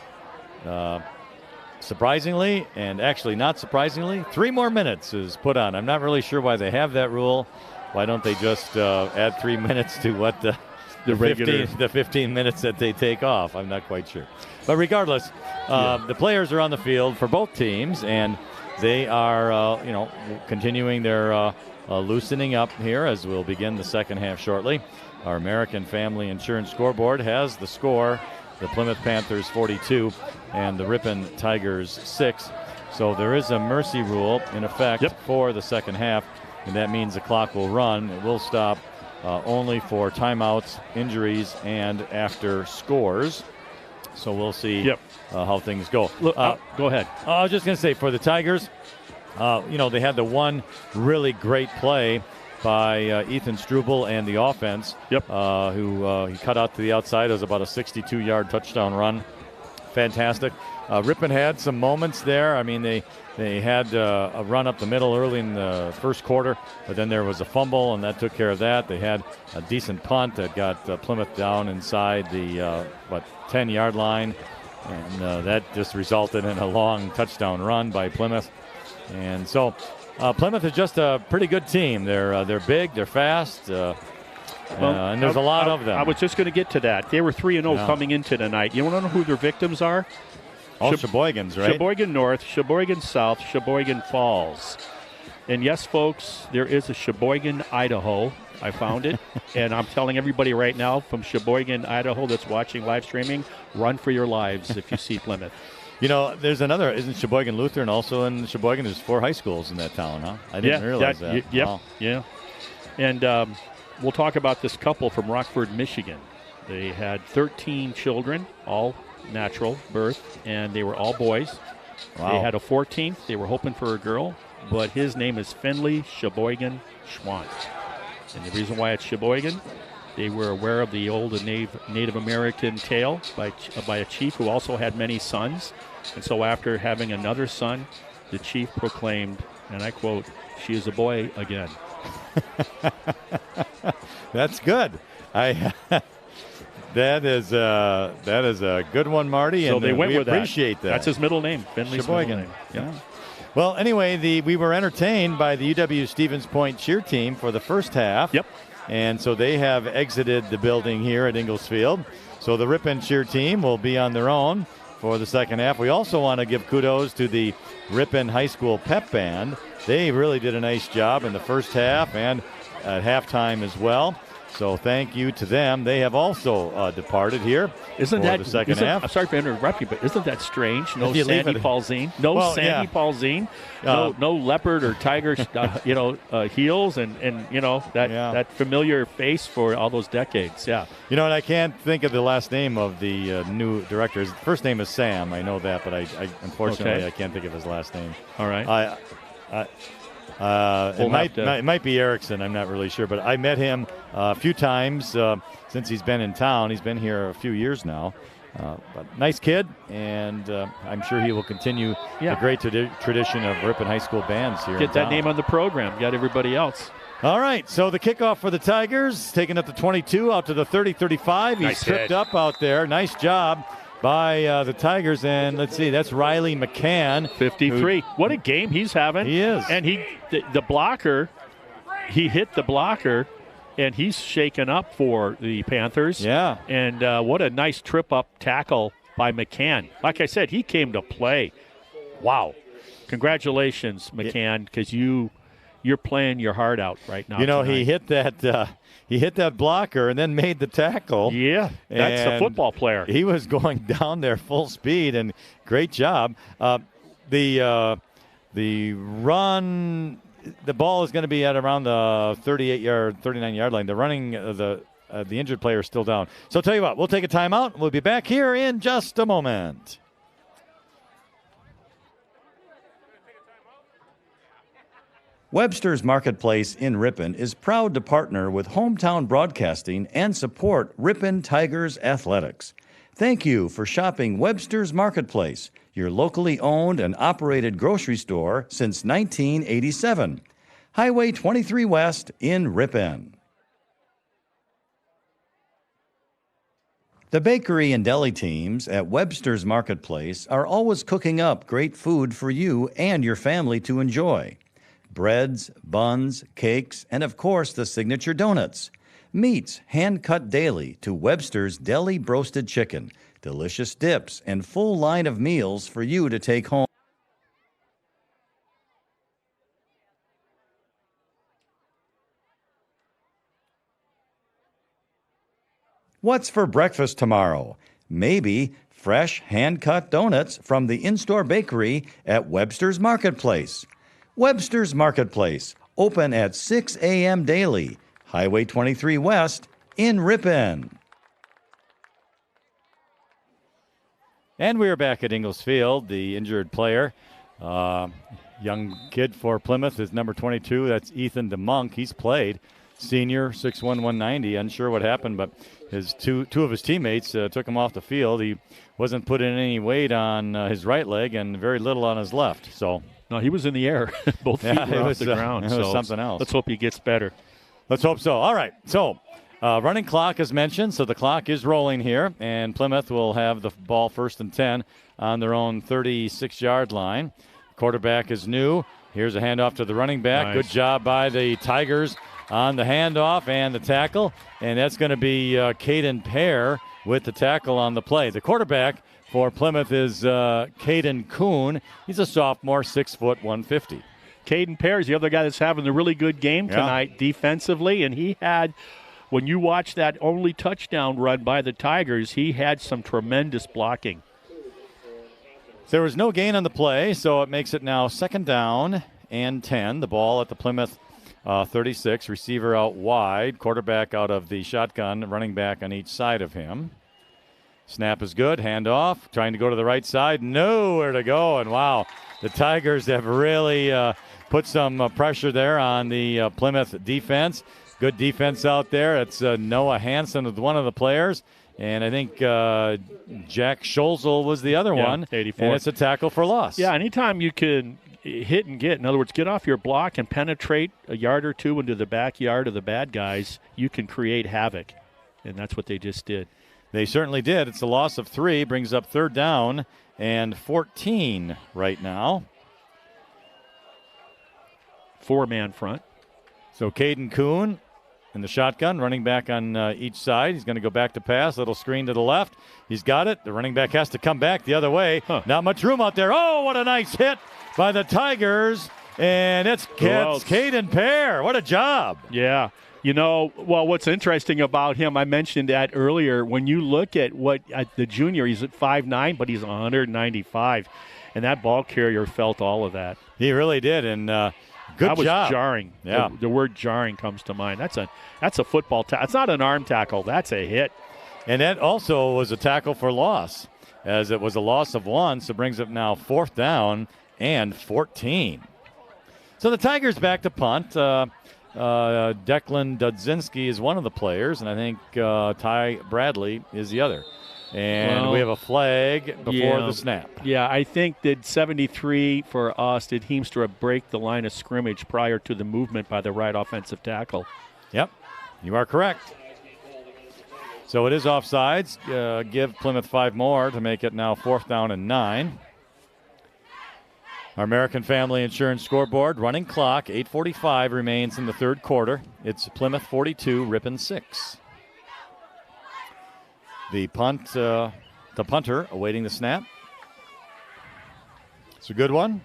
surprisingly, and actually not surprisingly, 3 more minutes is put on. I'm not really sure why they have that rule. Why don't they just add 3 minutes to what the 15 minutes that they take off? I'm not quite sure. But regardless, the players are on the field for both teams, and they are, continuing their loosening up here as we'll begin the second half shortly. Our American Family Insurance scoreboard has the score: the Plymouth Panthers 42 and the Ripon Tigers 6. So there is a mercy rule in effect for the second half, and that means the clock will run. It will stop only for timeouts, injuries, and after scores. So we'll see how things go.
Look, go ahead.
I was just going to say, for the Tigers, they had the one really great play by Ethan Struble and the offense, who he cut out to the outside. It was about a 62-yard touchdown run. Fantastic. Ripon had some moments there. I mean, they had a run up the middle early in the first quarter, but then there was a fumble, and that took care of that. They had a decent punt that got Plymouth down inside the 10-yard line, and that just resulted in a long touchdown run by Plymouth. And so Plymouth is just a pretty good team. They're big, they're fast, and there's a lot of them.
I was just going to get to that. They were 3-0 coming into tonight. You want to know who their victims are?
Sheboygan's, right?
Sheboygan North, Sheboygan South, Sheboygan Falls. And yes, folks, there is a Sheboygan, Idaho. I found it. And I'm telling everybody right now from Sheboygan, Idaho that's watching live streaming, run for your lives if you see Plymouth.
There's another, isn't Sheboygan Lutheran also in Sheboygan? There's 4 high schools in that town, huh? I didn't realize that.
Yeah. And we'll talk about this couple from Rockford, Michigan. They had 13 children, all natural birth, and they were all boys. Wow. They had a 14th. They were hoping for a girl, but his name is Finley Sheboygan Schwant. And the reason why it's Sheboygan, they were aware of the old Native American tale by a chief who also had many sons. And so after having another son, the chief proclaimed, and I quote, "She is a boy again."
That's good. That is a good one, Marty.
So
and
they went
we
with
appreciate that.
That's his middle name, Finley's
Sheboygan.
middle name.
Yeah. Well, anyway, we were entertained by the UW Stevens Point cheer team for the first half.
Yep.
And so they have exited the building here at Ingalls Field. So the Ripon cheer team will be on their own for the second half. We also want to give kudos to the Ripon High School pep band. They really did a nice job in the first half and at halftime as well. So thank you to them. They have also departed here for the second half.
I'm sorry for interrupting, but isn't that strange? No Sandy Paulzine. Paulzine. No leopard or tiger, heels and that familiar face for all those decades. Yeah.
And I can't think of the last name of the new director. His first name is Sam. I know that, but I unfortunately I can't think of his last name.
All right.
It might be Erickson. I'm not really sure, but I met him a few times since he's been in town. He's been here a few years now. But nice kid, and I'm sure he will continue the great tradition of Ripon High School bands here.
Get that name on the program. Got everybody else.
All right, so the kickoff for the Tigers, taking up the 22 out to the 30-35. He's tripped up out there. Nice job by the Tigers, and let's see, that's Riley McCann.
53. What a game he's having.
He is.
And the blocker, he hit the blocker, and he's shaken up for the Panthers.
Yeah.
And what a nice trip-up tackle by McCann. Like I said, he came to play. Wow. Congratulations, McCann, because you're playing your heart out right now. Tonight.
He hit that blocker and then made the tackle.
Yeah, that's a football player.
He was going down there full speed, and great job. The run, the ball is going to be at around the 39-yard line. The running, the injured player is still down. So I'll tell you what, we'll take a timeout. We'll be back here in just a moment.
Webster's Marketplace in Ripon is proud to partner with Hometown Broadcasting and support Ripon Tigers athletics. Thank you for shopping Webster's Marketplace, your locally owned and operated grocery store since 1987. Highway 23 West in Ripon. The bakery and deli teams at Webster's Marketplace are always cooking up great food for you and your family to enjoy. Breads, buns, cakes, and of course the signature donuts. Meats hand-cut daily to Webster's Deli Broasted Chicken. Delicious dips and full line of meals for you to take home. What's for breakfast tomorrow? Maybe fresh hand-cut donuts from the in-store bakery at Webster's Marketplace. Webster's Marketplace, open at 6 a.m. daily. Highway 23 West in Ripon.
And we are back at Ingalls Field. The injured player, young kid for Plymouth, is number 22. That's Ethan DeMonk. He's played. Senior, 6'1", 190. Unsure what happened, but his two of his teammates took him off the field. He wasn't putting any weight on his right leg and very little on his left. So
no, he was in the air. Both feet were off the ground.
It was something else.
Let's hope he gets better.
Let's hope so. All right. So running clock as mentioned. So the clock is rolling here, and Plymouth will have the ball 1st and 10 on their own 36-yard line. Quarterback is new. Here's a handoff to the running back.
Nice.
Good job by the Tigers on the handoff and the tackle, and that's going to be Caden Pear with the tackle on the play. The quarterback for Plymouth is Caden Kuhn. He's a sophomore, 6 foot, 150.
Caden Pear is the other guy that's having a really good game tonight defensively, and he had, when you watch that only touchdown run by the Tigers, he had some tremendous blocking.
There was no gain on the play, so it makes it now 2nd down and 10. The ball at the Plymouth 36, receiver out wide, quarterback out of the shotgun, running back on each side of him. Snap is good, handoff, trying to go to the right side, nowhere to go, and wow, the Tigers have really put some pressure there on the Plymouth defense. Good defense out there. It's Noah Hansen with one of the players, and I think Jack Scholzel was the other one,
84.
And it's a tackle for loss.
Yeah, anytime you can hit and get, in other words, get off your block and penetrate a yard or two into the backyard of the bad guys, you can create havoc, and that's what they just did.
They certainly did. It's a loss of 3, brings up 3rd down and 14 right now.
4-man front.
So Caden Kuhn in the shotgun, running back on each side. He's going to go back to pass, little screen to the left. He's got it. The running back has to come back the other way. Not much room out there. Oh, what a nice hit by the Tigers. And it's Caden Pear. What a job.
Yeah. You know, well, what's interesting about him, I mentioned that earlier, when you look at what the junior, he's at 5'9", but he's 195. And that ball carrier felt all of that.
He really did. And good job.
That was jarring.
Yeah.
The word jarring comes to mind. That's a football tackle. It's not an arm tackle. That's a hit.
And that also was a tackle for loss, as it was a loss of 1, so brings up now 4th down and 14. So the Tigers back to punt. Declan Dudzinski is one of the players, and I think Ty Bradley is the other. And we have a flag before the snap.
Yeah, I think did 73 for us, did Heemstra break the line of scrimmage prior to the movement by the right offensive tackle?
Yep, you are correct. So it is offsides. Give Plymouth 5 more to make it now 4th down and 9. Our American Family Insurance scoreboard, running clock, 8:45 remains in the 3rd quarter. It's Plymouth 42, Ripon 6. The punter awaiting the snap. It's a good one.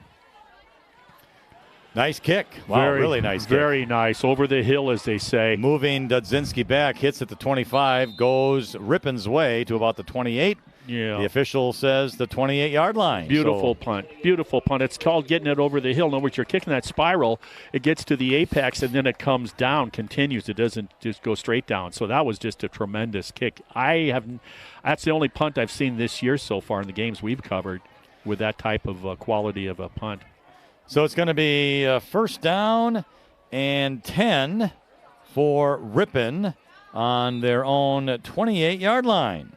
Nice kick. Wow, really nice kick.
Very nice. Over the hill, as they say.
Moving Dudzinski back, hits at the 25, goes Ripon's way to about the 28.
Yeah.
The official says the 28-yard line.
Beautiful punt. Beautiful punt. It's called getting it over the hill. In other words, you're kicking that spiral. It gets to the apex, and then it comes down, continues. It doesn't just go straight down. So that was just a tremendous kick. That's the only punt I've seen this year so far in the games we've covered with that type of quality of a punt.
So it's going to be 1st down and 10 for Ripon on their own 28-yard line.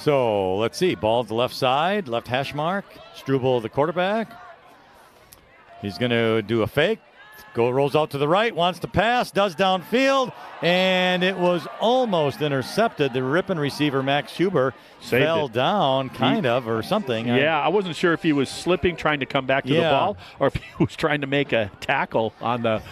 So let's see. Ball at the left side, left hash mark. Struble, the quarterback. He's going to do a fake. Rolls out to the right, wants to pass, does downfield, and it was almost intercepted. The Ripon receiver, Max Huber, fell down, or something.
Yeah, I wasn't sure if he was slipping, trying to come back to the ball, or if he was trying to make a tackle on the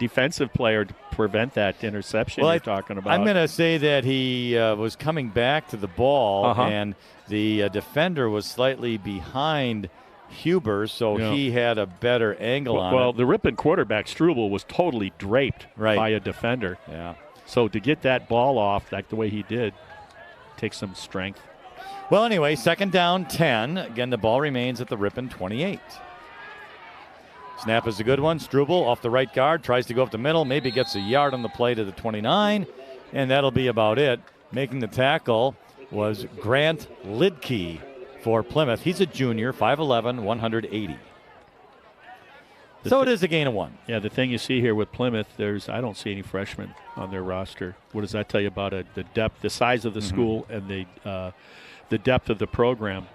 defensive player to prevent that interception you're talking about.
I'm going to say that he was coming back to the ball, and the defender was slightly behind Huber, so he had a better angle on it.
Well, the Ripon quarterback, Struble, was totally draped by a defender.
Yeah.
So to get that ball off like the way he did takes some strength.
Well, anyway, 2nd down, 10. Again, the ball remains at the Ripon 28. Snap is a good one. Struble off the right guard, tries to go up the middle, maybe gets a yard on the play to the 29, and that'll be about it. Making the tackle was Grant Lidke for Plymouth. He's a junior, 5'11", 180. So it is a gain of 1.
Yeah, the thing you see here with Plymouth, I don't see any freshmen on their roster. What does that tell you about the depth, the size of the school, and the depth of the program?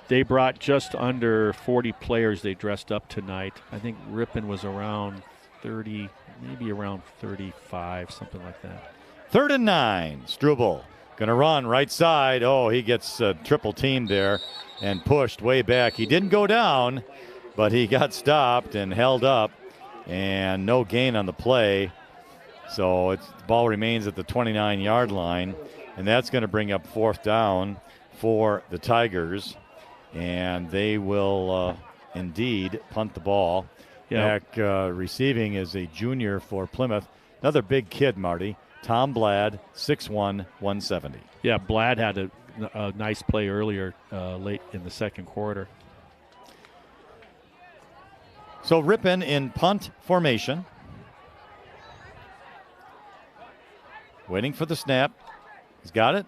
They brought just under 40 players they dressed up tonight. I think Ripon was around 30, maybe around 35, something like that.
3rd and 9. Struble going to run right side. Oh, he gets triple teamed there and pushed way back. He didn't go down, but he got stopped and held up, and no gain on the play. So the ball remains at the 29-yard line, and that's going to bring up 4th down for the Tigers, and they will indeed punt the ball.
Yeah.
Back receiving is a junior for Plymouth. Another big kid, Marty. Tom Blad, 6'1", 170.
Yeah, Blad had a nice play earlier, late in the 2nd quarter.
So Ripon in punt formation. Waiting for the snap. He's got it.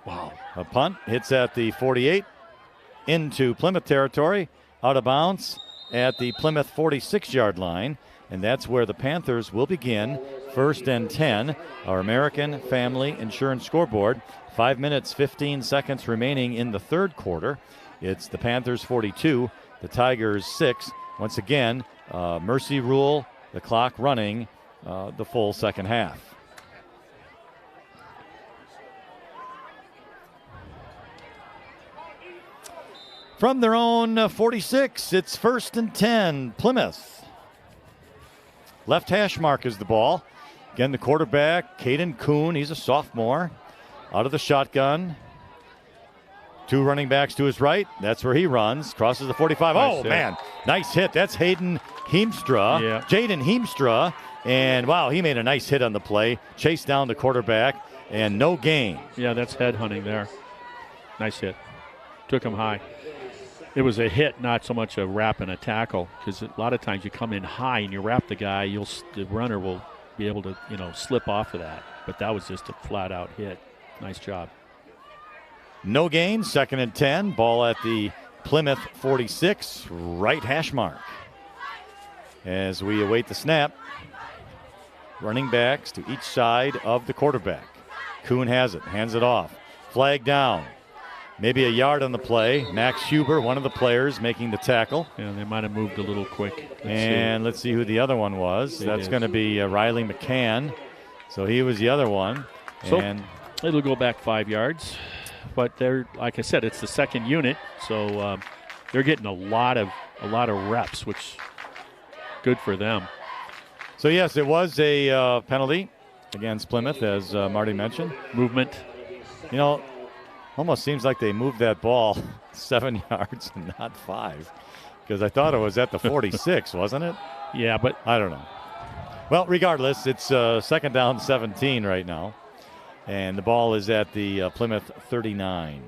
Wow.
A punt hits at the 48 into Plymouth territory, out of bounds at the Plymouth 46-yard line. And that's where the Panthers will begin. 1st and 10, our American Family Insurance scoreboard. 5 minutes, 15 seconds remaining in the 3rd quarter. It's the Panthers 42, the Tigers 6. Once again, mercy rule, the clock running the full 2nd half. From their own 46, it's 1st and 10, Plymouth. Left hash mark is the ball. Again, the quarterback, Caden Kuhn, he's a sophomore. Out of the shotgun. 2 running backs to his right. That's where he runs. Crosses the 45.
Nice hit.
Man. Nice hit. That's Hayden Heemstra.
Yeah.
Jaden Heemstra. And, wow, he made a nice hit on the play. Chased down the quarterback, and no gain.
Yeah, that's head hunting there. Nice hit. Took him high. It was a hit, not so much a wrap and a tackle, because a lot of times you come in high and you wrap the guy, the runner will be able to, slip off of that. But that was just a flat-out hit. Nice job.
No gain, 2nd and 10. Ball at the Plymouth 46, right hash mark. As we await the snap, running backs to each side of the quarterback. Kuhn has it, hands it off. Flag down. Maybe a yard on the play. Max Huber, one of the players, making the tackle.
Yeah, they might have moved a little quick.
Let's see who the other one was. That's going to be Riley McCann. So he was the other one.
So it'll go back 5 yards. But they're, like I said, it's the 2nd unit, so they're getting a lot of reps, which good for them.
So yes, it was a penalty against Plymouth, as Marty mentioned.
Movement.
Almost seems like they moved that ball 7 yards and not 5, because I thought it was at the 46, wasn't it?
Yeah, but
I don't know. Well, regardless, it's 2nd down 17 right now, and the ball is at the Plymouth 39.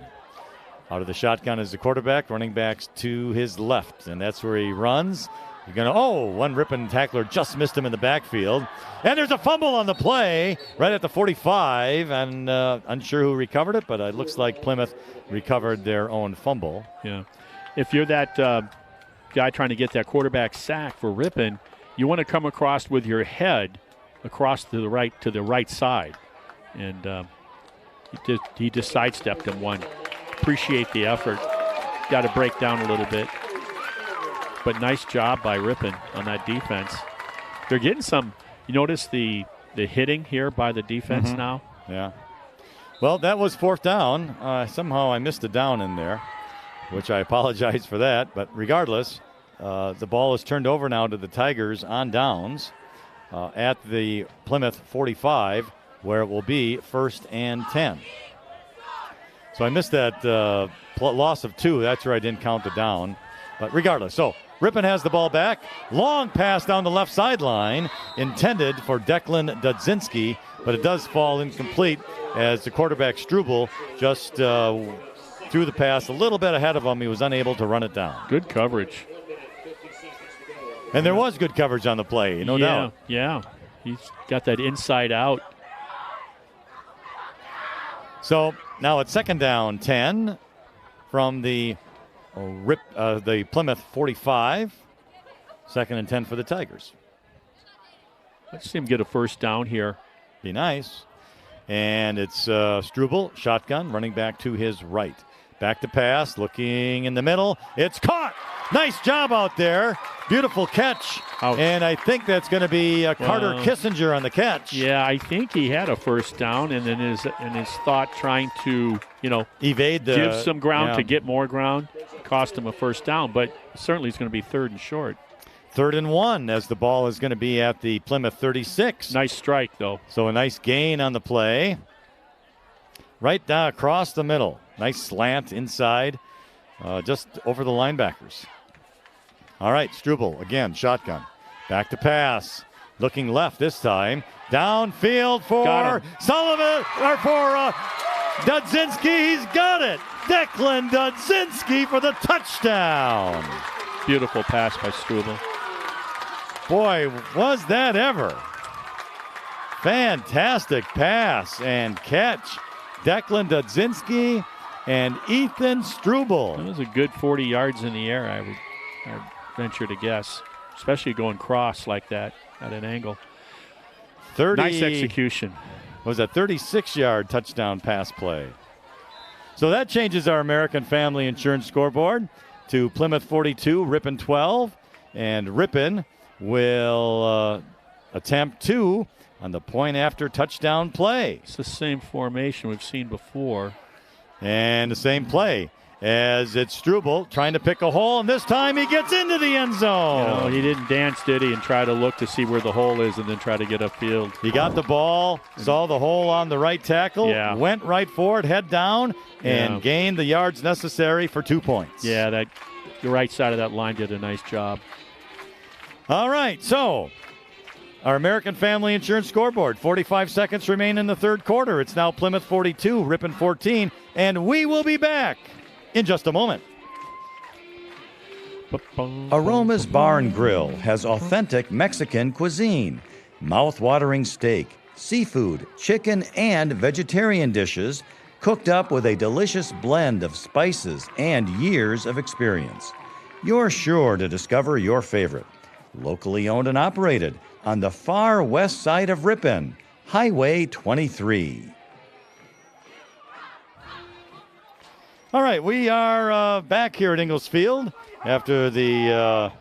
Out of the shotgun is the quarterback, running backs to his left, and that's where he runs. One Ripon tackler just missed him in the backfield. And there's a fumble on the play right at the 45, and unsure who recovered it, but it looks like Plymouth recovered their own fumble.
Yeah. If you're that guy trying to get that quarterback sack for Ripon, you want to come across with your head across to the right side. and he just sidestepped him one. Appreciate the effort. Got to break down a little bit. But nice job by Ripon on that defense. They're getting some, you notice the hitting here by the defense now?
Yeah. Well, that was fourth down. Somehow I missed a down in there, which I apologize for that. But regardless, the ball is turned over now to the Tigers on downs at the Plymouth 45, where it will be 1st and 10. So I missed that loss of 2. That's where I didn't count the down. But regardless, so Ripon has the ball back. Long pass down the left sideline, intended for Declan Dudzinski, but it does fall incomplete as the quarterback Struble just threw the pass a little bit ahead of him. He was unable to run it down.
Good coverage.
And there was good coverage on the play, no doubt.
Yeah, he's got that inside out.
So now it's 2nd down 10 from the Plymouth 45. 2nd and 10 for the Tigers.
Let's see him get a first down here.
Be nice. And it's Struble, shotgun, running back to his right. Back to pass, looking in the middle. It's caught. Nice job out there. Beautiful catch.
Ouch.
And I think that's going to be Carter Kissinger on the catch.
Yeah, I think he had a first down, and then his thought trying to,
evade
give some ground to get more ground, cost him a first down, but certainly it's going to be 3rd and short.
3rd and 1 as the ball is going to be at the Plymouth 36.
Nice strike, though.
So a nice gain on the play. Right down across the middle. Nice slant inside, just over the linebackers. All right, Struble again, shotgun. Back to pass. Looking left this time. Downfield for Sullivan, or for Dudzinski. He's got it. Declan Dudzinski for the touchdown.
Beautiful pass by Struble.
Boy, was that ever. Fantastic pass and catch. Declan Dudzinski and Ethan Struble.
That was a good 40 yards in the air, I would venture to guess, especially going cross like that at an angle. Nice execution.
Was a 36-yard touchdown pass play. So that changes our American Family Insurance scoreboard to Plymouth 42, Ripon 12, and Ripon will attempt 2 on the point after touchdown play.
It's the same formation we've seen before.
And the same play as it's Struble trying to pick a hole, and this time he gets into the end zone.
He didn't dance, did he, and try to look to see where the hole is and then try to get upfield.
He got the ball, saw the hole on the right tackle, went right for it, head down, and gained the yards necessary for 2 points.
Yeah, the right side of that line did a nice job.
All right, so our American Family Insurance scoreboard. 45 seconds remain in the 3rd quarter. It's now Plymouth 42, Ripon 14, and we will be back in just a moment.
Aroma's Bar and Grill has authentic Mexican cuisine, mouth-watering steak, seafood, chicken, and vegetarian dishes cooked up with a delicious blend of spices and years of experience. You're sure to discover your favorite. Locally owned and operated on the far west side of Ripon, Highway 23.
All right, we are back here at Ingalls Field after the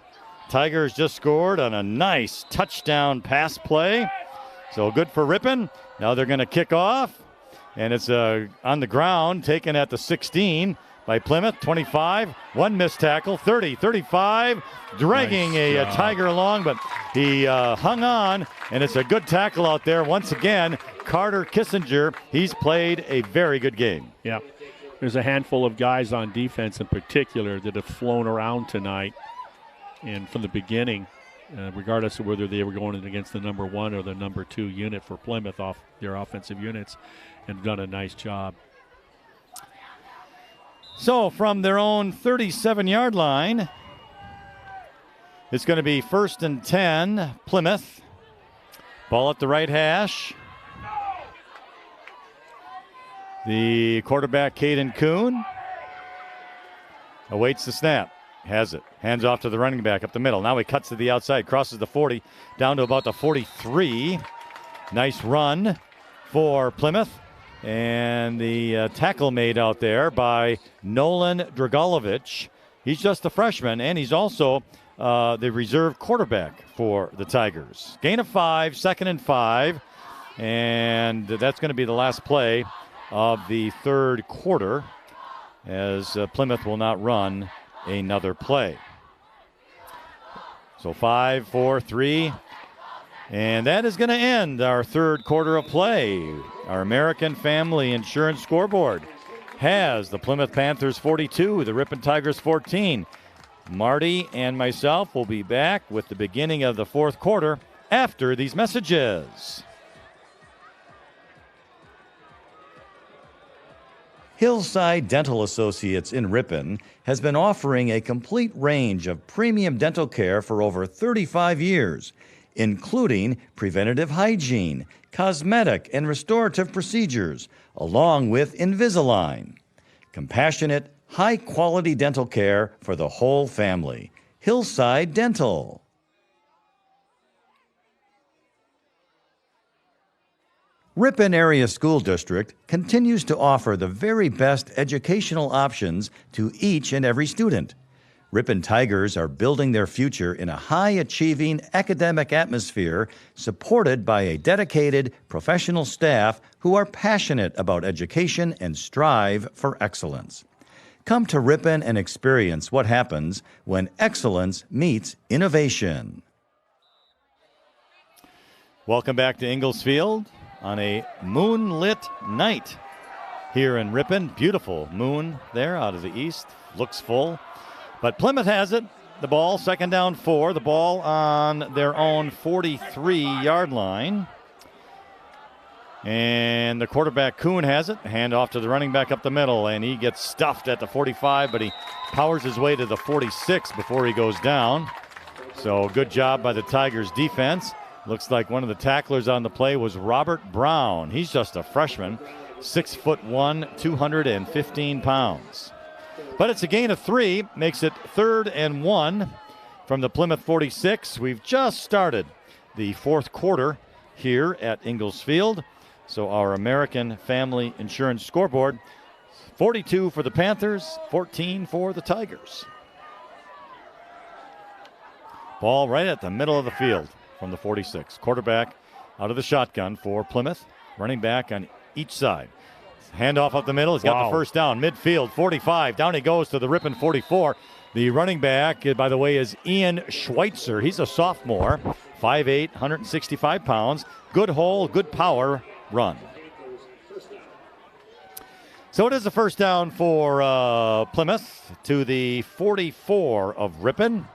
Tigers just scored on a nice touchdown pass play. So good for Ripon. Now they're going to kick off, and it's on the ground, taken at the 16 by Plymouth. 25, one missed tackle, 30, 35, dragging a Tiger along, but he hung on, and it's a good tackle out there. Once again, Carter Kissinger, he's played a very good game.
Yeah. There's a handful of guys on defense in particular that have flown around tonight. And from the beginning, regardless of whether they were going against the number 1 or the number 2 unit for Plymouth off their offensive units, and done a nice job.
So from their own 37-yard line, it's going to be 1st and 10, Plymouth. Ball at the right hash. The quarterback, Caden Kuhn, awaits the snap. Has it. Hands off to the running back up the middle. Now he cuts to the outside, crosses the 40, down to about the 43. Nice run for Plymouth. And the tackle made out there by Nolan Dragalovic. He's just a freshman, and he's also the reserve quarterback for the Tigers. Gain of 5, 2nd and 5. And that's going to be the last play of the third quarter, as Plymouth will not run another play. So 5, 4, 3. And that is going to end our third quarter of play. Our American Family Insurance scoreboard has the Plymouth Panthers 42, the Ripon Tigers 14. Marty and myself will be back with the beginning of the fourth quarter after these messages.
Hillside Dental Associates in Ripon has been offering a complete range of premium dental care for over 35 years, including preventative hygiene, cosmetic and restorative procedures, along with Invisalign. Compassionate, high-quality dental care for the whole family. Hillside Dental. Ripon Area School District continues to offer the very best educational options to each and every student. Ripon Tigers are building their future in a high-achieving academic atmosphere supported by a dedicated professional staff who are passionate about education and strive for excellence. Come to Ripon and experience what happens when excellence meets innovation.
Welcome back to Ingalls Field on a moonlit night here in Ripon. Beautiful moon there out of the east. Looks full. But Plymouth has it. The ball, 2nd down 4. The ball on their own 43-yard line. And the quarterback, Kuhn, has it. Hand off to the running back up the middle. And he gets stuffed at the 45, but he powers his way to the 46 before he goes down. So good job by the Tigers defense. Looks like one of the tacklers on the play was Robert Brown. He's just a freshman, 6'1", 215 pounds. But it's a gain of 3, makes it 3rd and 1 from the Plymouth 46. We've just started the fourth quarter here at Ingalls Field. So our American Family Insurance scoreboard, 42 for the Panthers, 14 for the Tigers. Ball right at the middle of the field from the 46. Quarterback out of the shotgun for Plymouth. Running back on each side. Handoff up the middle. He's got the first down. Midfield, 45. Down he goes to the Ripon 44. The running back, by the way, is Ian Schweitzer. He's a sophomore, 5'8", 165 pounds. Good hole, good power run. So it is a first down for Plymouth to the 44 of Ripon.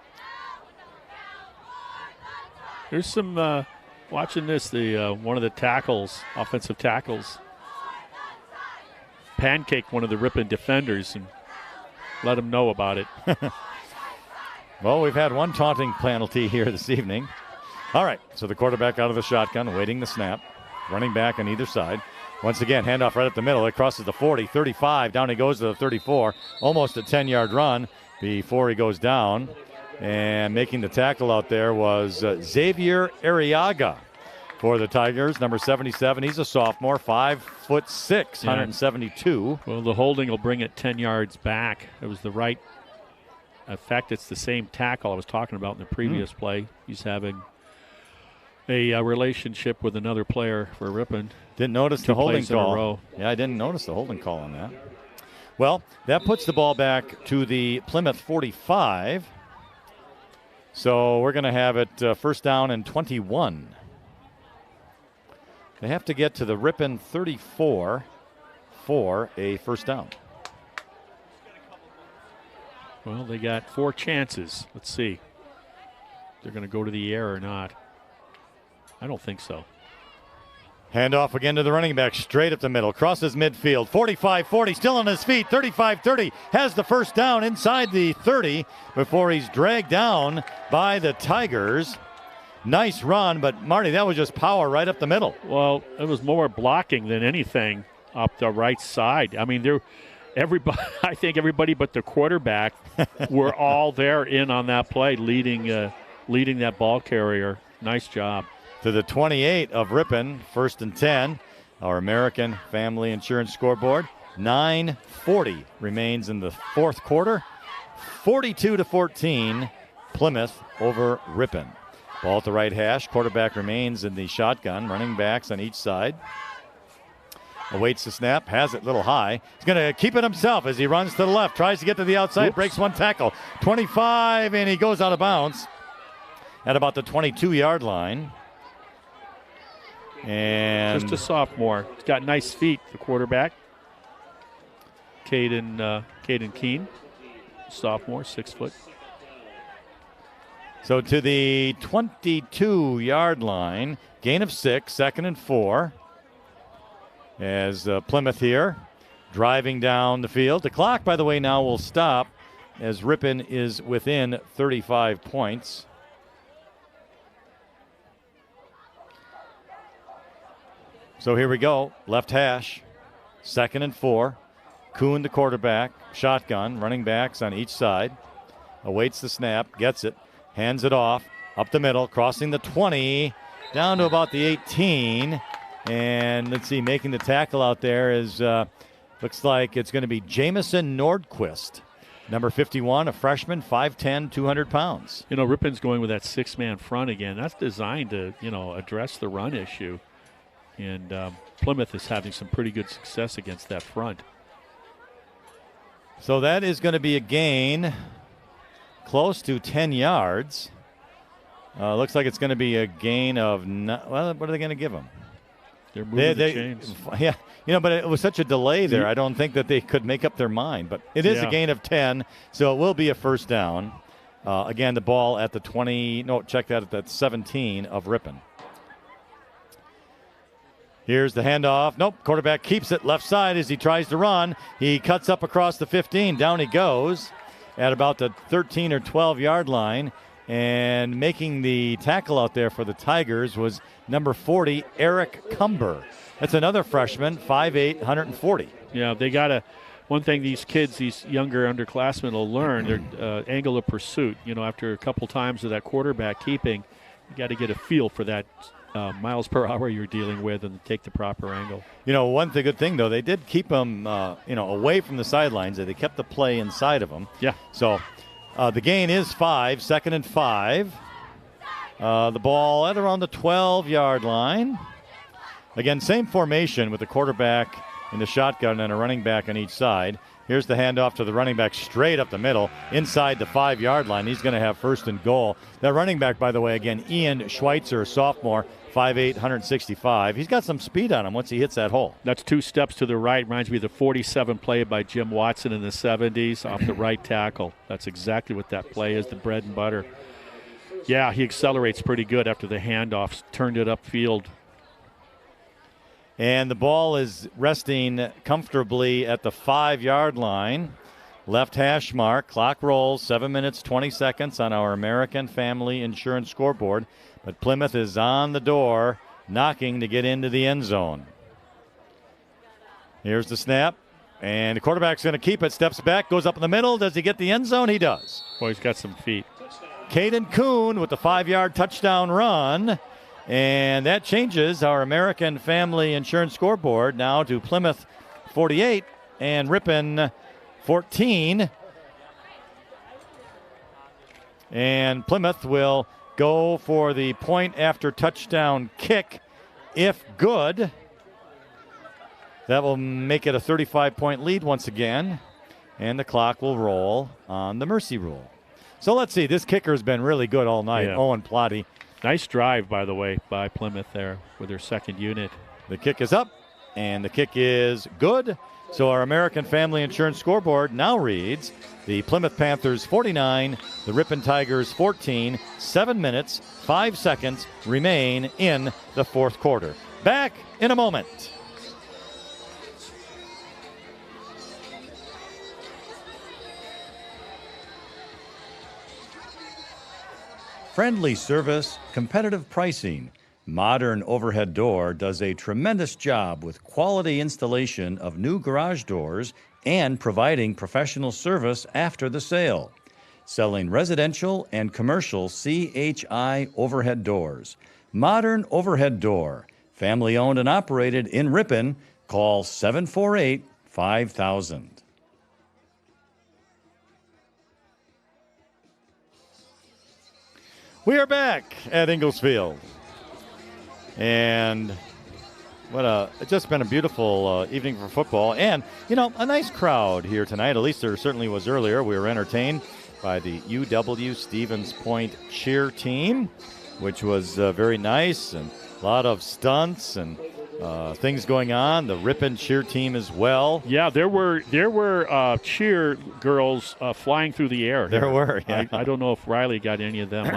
There's some, watching this, the one of the tackles, offensive tackles, pancake one of the Ripon defenders and let him know about it.
Well, we've had one taunting penalty here this evening. All right, so the quarterback out of the shotgun, awaiting the snap. Running back on either side. Once again, handoff right up the middle. It crosses the 40, 35. Down he goes to the 34. Almost a 10-yard run before he goes down. And making the tackle out there was Xavier Arriaga for the Tigers, number 77. He's a sophomore, 5'6", 172.
Well, the holding will bring it 10 yards back. It was the right. In fact, it's the same tackle I was talking about in the previous play. He's having a relationship with another player for Ripon.
Didn't notice the holding call. Yeah, I didn't notice the holding call on that. Well, that puts the ball back to the Plymouth 45. So we're going to have it first down and 21. They have to get to the Ripon 34 for a first down.
Well, they got 4 chances. Let's see. They're going to go to the air or not. I don't think so.
Handoff again to the running back, straight up the middle, crosses midfield, 45-40, still on his feet, 35-30, has the first down inside the 30 before he's dragged down by the Tigers. Nice run, but Marty, that was just power right up the middle.
Well, it was more blocking than anything up the right side. I mean, I think everybody but the quarterback were all there in on that play, leading that ball carrier. Nice job.
To the 28 of Ripon, 1st and 10. our American Family Insurance scoreboard. 9:40 remains in the fourth quarter. 42-14, Plymouth over Ripon. Ball at the right hash. Quarterback remains in the shotgun. Running backs on each side. Awaits the snap. Has it a little high. He's going to keep it himself as he runs to the left. Tries to get to the outside.
Oops.
Breaks one tackle. 25, and he goes out of bounds at about the 22-yard line. And
just a sophomore. He's got nice feet, the quarterback. Caden Keene, sophomore, 6 foot.
So to the 22-yard line, gain of 6, 2nd and 4. As Plymouth here driving down the field. The clock, by the way, now will stop as Ripon is within 35 points. So here we go. Left hash, 2nd and 4. Kuhn, the quarterback, shotgun, running backs on each side. Awaits the snap, gets it, hands it off, up the middle, crossing the 20, down to about the 18. And let's see, making the tackle out there is, looks like it's going to be Jamison Nordquist. Number 51, a freshman, 5'10", 200 pounds.
You know, Ripon's going with that 6-man front again. That's designed to, address the run issue. And Plymouth is having some pretty good success against that front.
So that is going to be a gain close to 10 yards. Looks like it's going to be a gain of, what are they going to give him?
They're moving the chains.
Yeah, but it was such a delay there. I don't think that they could make up their mind. But it is a gain of 10, so it will be a first down. Again, the ball at the 20, check that at that 17 of Ripon. Here's the handoff. Nope, quarterback keeps it left side as he tries to run. He cuts up across the 15. Down he goes at about the 13 or 12-yard line. And making the tackle out there for the Tigers was number 40, Eric Cumber. That's another freshman, 5'8", 140.
Yeah, they got one thing these kids, these younger underclassmen will learn, their angle of pursuit. After a couple times of that quarterback keeping, you got to get a feel for that miles per hour you're dealing with and take the proper angle.
One good thing, though, they did keep them, away from the sidelines. They kept the play inside of them.
Yeah.
So the gain is 5, 2nd and 5. The ball at around the 12-yard line. Again, same formation with the quarterback in the shotgun and a running back on each side. Here's the handoff to the running back straight up the middle, inside the 5-yard line. He's going to have 1st and goal. That running back, by the way, again, Ian Schweitzer, sophomore, 5'8", 165. He's got some speed on him once he hits that hole.
That's 2 steps to the right. Reminds me of the 47 play by Jim Watson in the 70s off the right tackle. That's exactly what that play is, the bread and butter. Yeah, he accelerates pretty good after the handoff, turned it upfield.
And the ball is resting comfortably at the 5-yard line. Left hash mark. Clock rolls. 7 minutes, 20 seconds on our American Family Insurance scoreboard. But Plymouth is on the door, knocking to get into the end zone. Here's the snap. And the quarterback's going to keep it. Steps back, goes up in the middle. Does he get the end zone? He does.
Boy, he's got some feet.
Caden Kuhn with the 5-yard touchdown run. And that changes our American Family Insurance scoreboard now to Plymouth 48 and Ripon 14. And Plymouth will go for the point after touchdown kick if good. That will make it a 35-point lead once again. And the clock will roll on the mercy rule. So let's see. This kicker's been really good all night,
Yeah.
Owen Plotty.
Nice drive, by the way, by Plymouth there with their second unit.
The kick is up, and the kick is good. So our American Family Insurance scoreboard now reads the Plymouth Panthers 49, the Ripon Tigers 14, 7 minutes, 5 seconds remain in the fourth quarter. Back in a moment.
Friendly service, competitive pricing. Modern Overhead Door does a tremendous job with quality installation of new garage doors and providing professional service after the sale. Selling residential and commercial CHI overhead doors. Modern Overhead Door, family owned and operated in Ripon. Call 748-5000.
We are back at Ingalls Field. And it's just been a beautiful evening for football. And, a nice crowd here tonight. At least there certainly was earlier. We were entertained by the UW Stevens Point cheer team, which was very nice, and a lot of stunts and things going on. The Ripon cheer team as well.
Yeah, there were cheer girls flying through the air.
There were. Yeah.
I don't know if Riley got any of them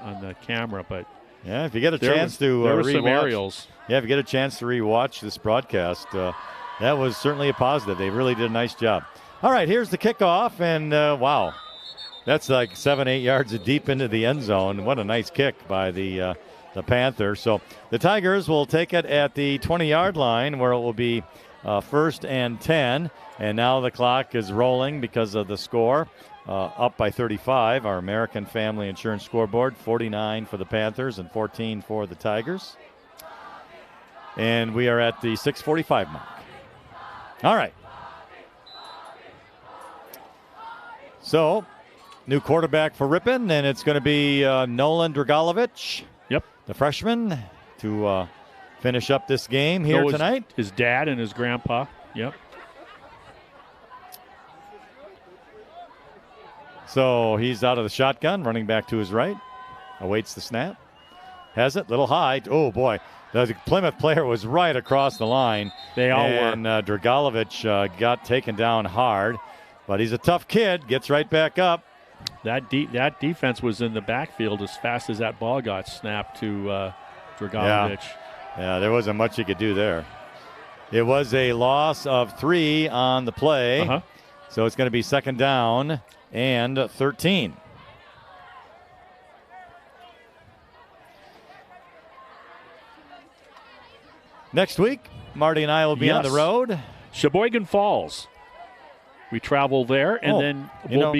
on the camera, but
yeah, if you get a chance to
there were
rewatch,
some aerials.
Yeah, if you get a chance to rewatch this broadcast, that was certainly a positive. They really did a nice job. All right, here's the kickoff, and wow, that's like 7-8 yards deep into the end zone. What a nice kick by the Panthers. So the Tigers will take it at the 20-yard line, where it will be 1st and 10. And now the clock is rolling because of the score, up by 35. Our American Family Insurance scoreboard, 49 for the Panthers and 14 for the Tigers. And we are at the 6:45 mark. All right. So, new quarterback for Ripon, and it's going to be Nolan Dragalovic.
Yep.
The freshman, to finish up this game here tonight.
His dad and his grandpa. Yep.
So he's out of the shotgun, running back to his right. Awaits the snap. Has it, little high. Oh, boy. The Plymouth player was right across the line.
They all were.
And Dragalovic got taken down hard. But he's a tough kid. Gets right back up.
That defense was in the backfield as fast as that ball got snapped to Dragalovic.
Yeah, there wasn't much you could do there. It was a loss of 3 on the play.
Uh-huh.
So it's going to be 2nd down and 13. Next week, Marty and I will be on the road.
Sheboygan Falls. We travel there, and then we'll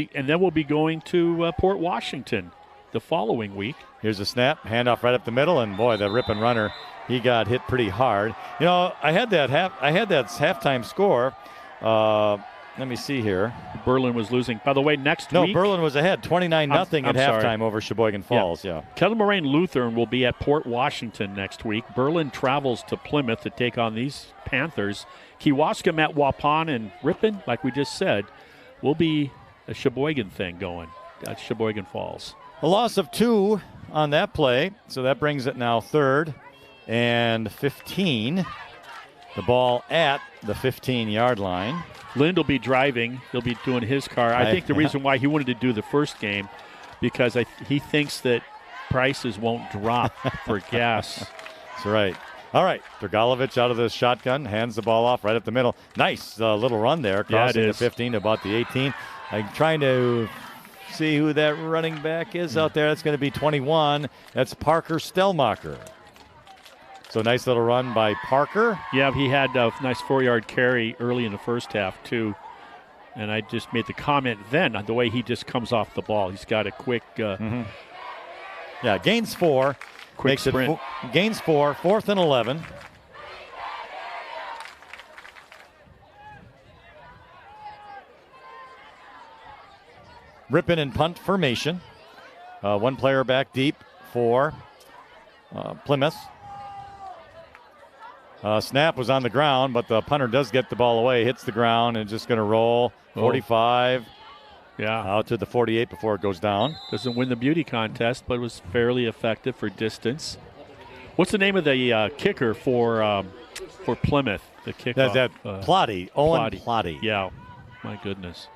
be going to Port Washington the following week.
Here's a snap, handoff right up the middle, and boy, the Ripon runner, he got hit pretty hard. I had that halftime score. Let me see here.
Berlin was losing. By the way, next week.
No, Berlin was ahead 29-0 at halftime over Sheboygan Falls. Yeah.
Kettle Moraine Lutheran will be at Port Washington next week. Berlin travels to Plymouth to take on these Panthers. Kewaskum at Waupun, and Ripon, like we just said, will be a Sheboygan thing going at Sheboygan Falls.
A loss of 2 on that play, so that brings it now 3rd and 15. The ball at the 15-yard line.
Lind will be driving. He'll be doing his car. I think the reason why he wanted to do the first game, because he thinks that prices won't drop for gas.
That's right. All right, Dragalovic out of the shotgun, hands the ball off right up the middle. Nice little run there, crossing the 15 to about the 18. I'm trying to see who that running back is out there. That's going to be 21. That's Parker Stellmacher. So nice little run by Parker.
Yeah, he had a nice 4-yard carry early in the first half, too. And I just made the comment then on the way he just comes off the ball. He's got a quick...
Yeah, gains 4.
Quick
makes
sprint.
Gains 4, 4th and 11. Ripon in punt formation. One player back deep for Plymouth. Snap was on the ground, but the punter does get the ball away, hits the ground, and just going to roll 45.
Yeah.
Out to the 48 before it goes down.
Doesn't win the beauty contest, but was fairly effective for distance. What's the name of the kicker for Plymouth? The kickoff.
That Plotty. Owen Plotty.
Yeah. My goodness.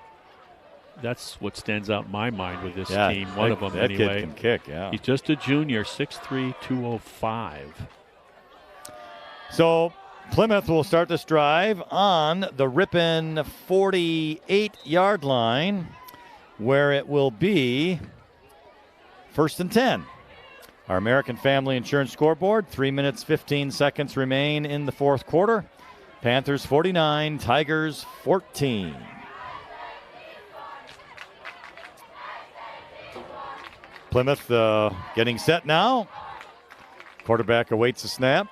That's what stands out in my mind with this team. One of them,
that
anyway.
That kid can kick, yeah.
He's just a junior, 6'3", 205.
So Plymouth will start this drive on the Ripon 48-yard line, where it will be 1st and 10. Our American Family Insurance scoreboard, 3 minutes, 15 seconds remain in the 4th quarter. Panthers 49, Tigers 14. Plymouth getting set now. Quarterback awaits the snap.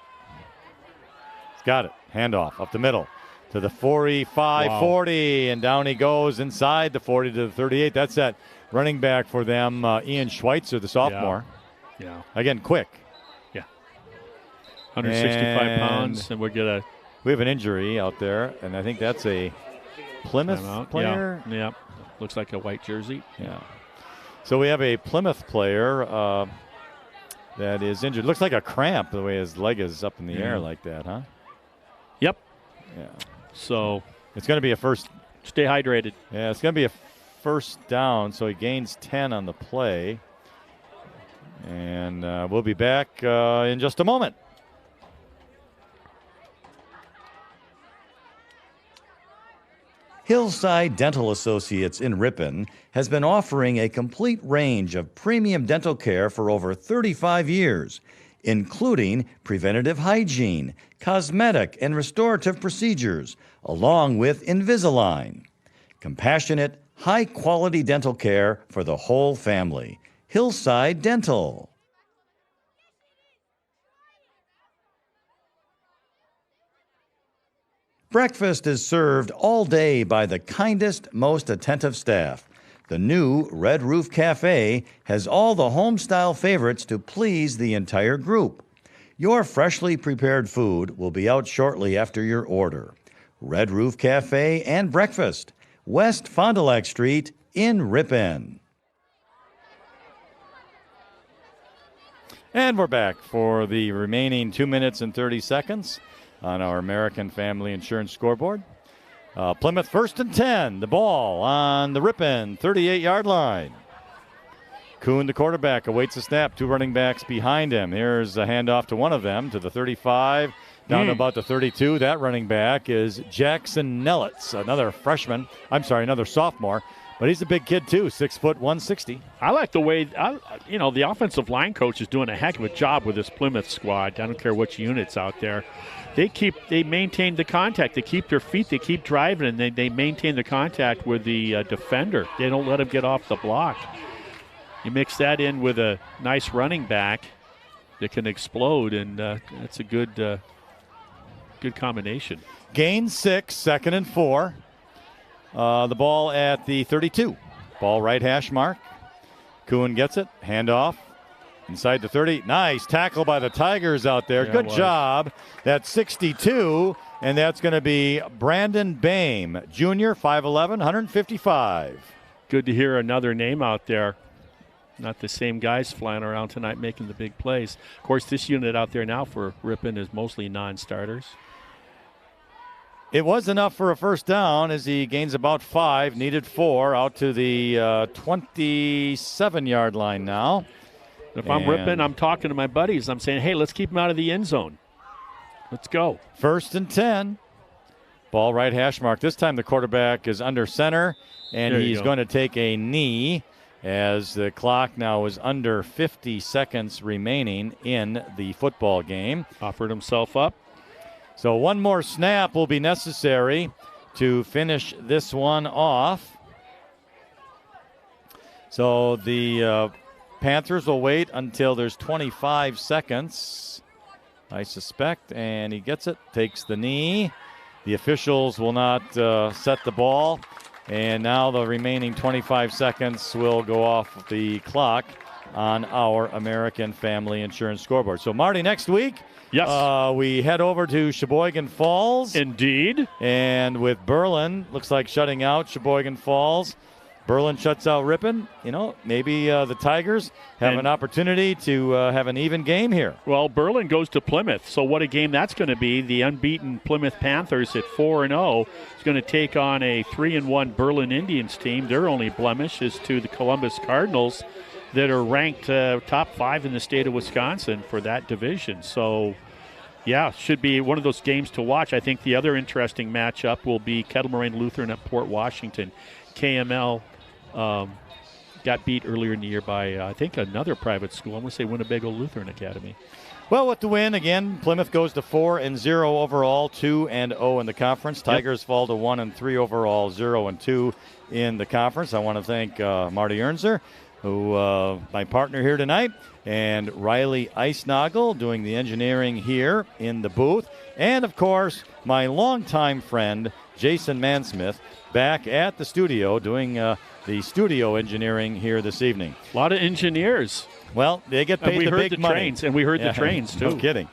Got it. Handoff up the middle to the 45-40, and down he goes inside the 40 to the 38. That's that running back for them, Ian Schweitzer, the sophomore.
Yeah.
Again, quick.
Yeah. 165 pounds, and
we have an injury out there, and I think that's a Plymouth player.
Yeah. Looks like a white jersey.
Yeah. So we have a Plymouth player that is injured. Looks like a cramp the way his leg is up in the air like that, huh?
Yep.
Yeah.
So
it's going to be a first.
Stay hydrated.
Yeah, it's going to be a first down, so he gains 10 on the play. And we'll be back in just a moment.
Hillside Dental Associates in Ripon has been offering a complete range of premium dental care for over 35 years, including preventative hygiene, cosmetic and restorative procedures, along with Invisalign. Compassionate, high-quality dental care for the whole family. Hillside Dental. Breakfast is served all day by the kindest, most attentive staff. The new Red Roof Cafe has all the home-style favorites to please the entire group. Your freshly prepared food will be out shortly after your order. Red Roof Cafe and Breakfast, West Fond du Lac Street in Ripon.
And we're back for the remaining 2 minutes and 30 seconds on our American Family Insurance scoreboard. Plymouth 1st and 10. The ball on the Ripon 38-yard line. Kuhn, the quarterback, awaits the snap. Two running backs behind him. Here's a handoff to one of them, to the 35, down to about the 32. That running back is Jackson Nellitz, another sophomore. But he's a big kid, too, 6 foot, 160.
I like the way, the offensive line coach is doing a heck of a job with this Plymouth squad. I don't care which unit's out there. They maintain the contact. They keep their feet. They keep driving, and they maintain the contact with the defender. They don't let him get off the block. You mix that in with a nice running back that can explode, and that's a good combination.
Gain 6, 2nd and 4. The ball at the 32. Ball right hash mark. Kuhn gets it. Handoff. Inside the 30. Nice tackle by the Tigers out there.
Yeah,
good job. That's 62, and that's going to be Brandon Bame, junior, 5'11", 155.
Good to hear another name out there. Not the same guys flying around tonight making the big plays. Of course, this unit out there now for Ripon is mostly non-starters.
It was enough for a first down as he gains about 5, needed 4, out to the 27-yard line now.
If I'm Ripon, I'm talking to my buddies. I'm saying, hey, let's keep him out of the end zone. Let's go.
1st and 10. Ball right hash mark. This time the quarterback is under center, and he's going to take a knee as the clock now is under 50 seconds remaining in the football game.
Offered himself up.
So one more snap will be necessary to finish this one off. So the Panthers will wait until there's 25 seconds, I suspect, and he gets it, takes the knee. The officials will not set the ball, and now the remaining 25 seconds will go off the clock on our American Family Insurance scoreboard. So, Marty, next week,
yes,
we head over to Sheboygan Falls.
Indeed.
And with Berlin, looks like shutting out Sheboygan Falls. Berlin shuts out Ripon. Maybe the Tigers have an opportunity to have an even game here.
Well, Berlin goes to Plymouth, so what a game that's going to be. The unbeaten Plymouth Panthers at 4-0 is going to take on a 3-1 Berlin Indians team. Their only blemish is to the Columbus Cardinals that are ranked top 5 in the state of Wisconsin for that division. So, yeah, should be one of those games to watch. I think the other interesting matchup will be Kettle Moraine Lutheran at Port Washington. KML got beat earlier in the year by, I think, another private school. I'm going to say Winnebago Lutheran Academy.
Well, with the win, again, Plymouth goes to 4-0 overall, 2-0 in the conference. Tigers fall to 1-3 overall, 0-2 in the conference. I want to thank Marty Ernser who my partner here tonight, and Riley Eisnagel doing the engineering here in the booth. And, of course, my longtime friend, Jason Mansmith, back at the studio doing the studio engineering here this evening.
A lot of engineers.
Well, they get paid the big money.
Trains, and we heard the trains, too.
No kidding.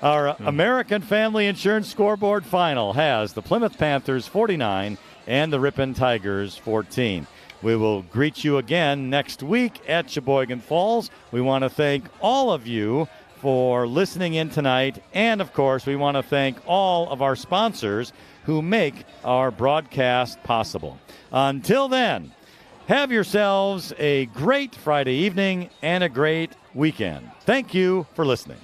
Our American Family Insurance Scoreboard Final has the Plymouth Panthers 49 and the Ripon Tigers 14. We will greet you again next week at Sheboygan Falls. We want to thank all of you for listening in tonight. And, of course, we want to thank all of our sponsors who make our broadcast possible. Until then, have yourselves a great Friday evening and a great weekend. Thank you for listening.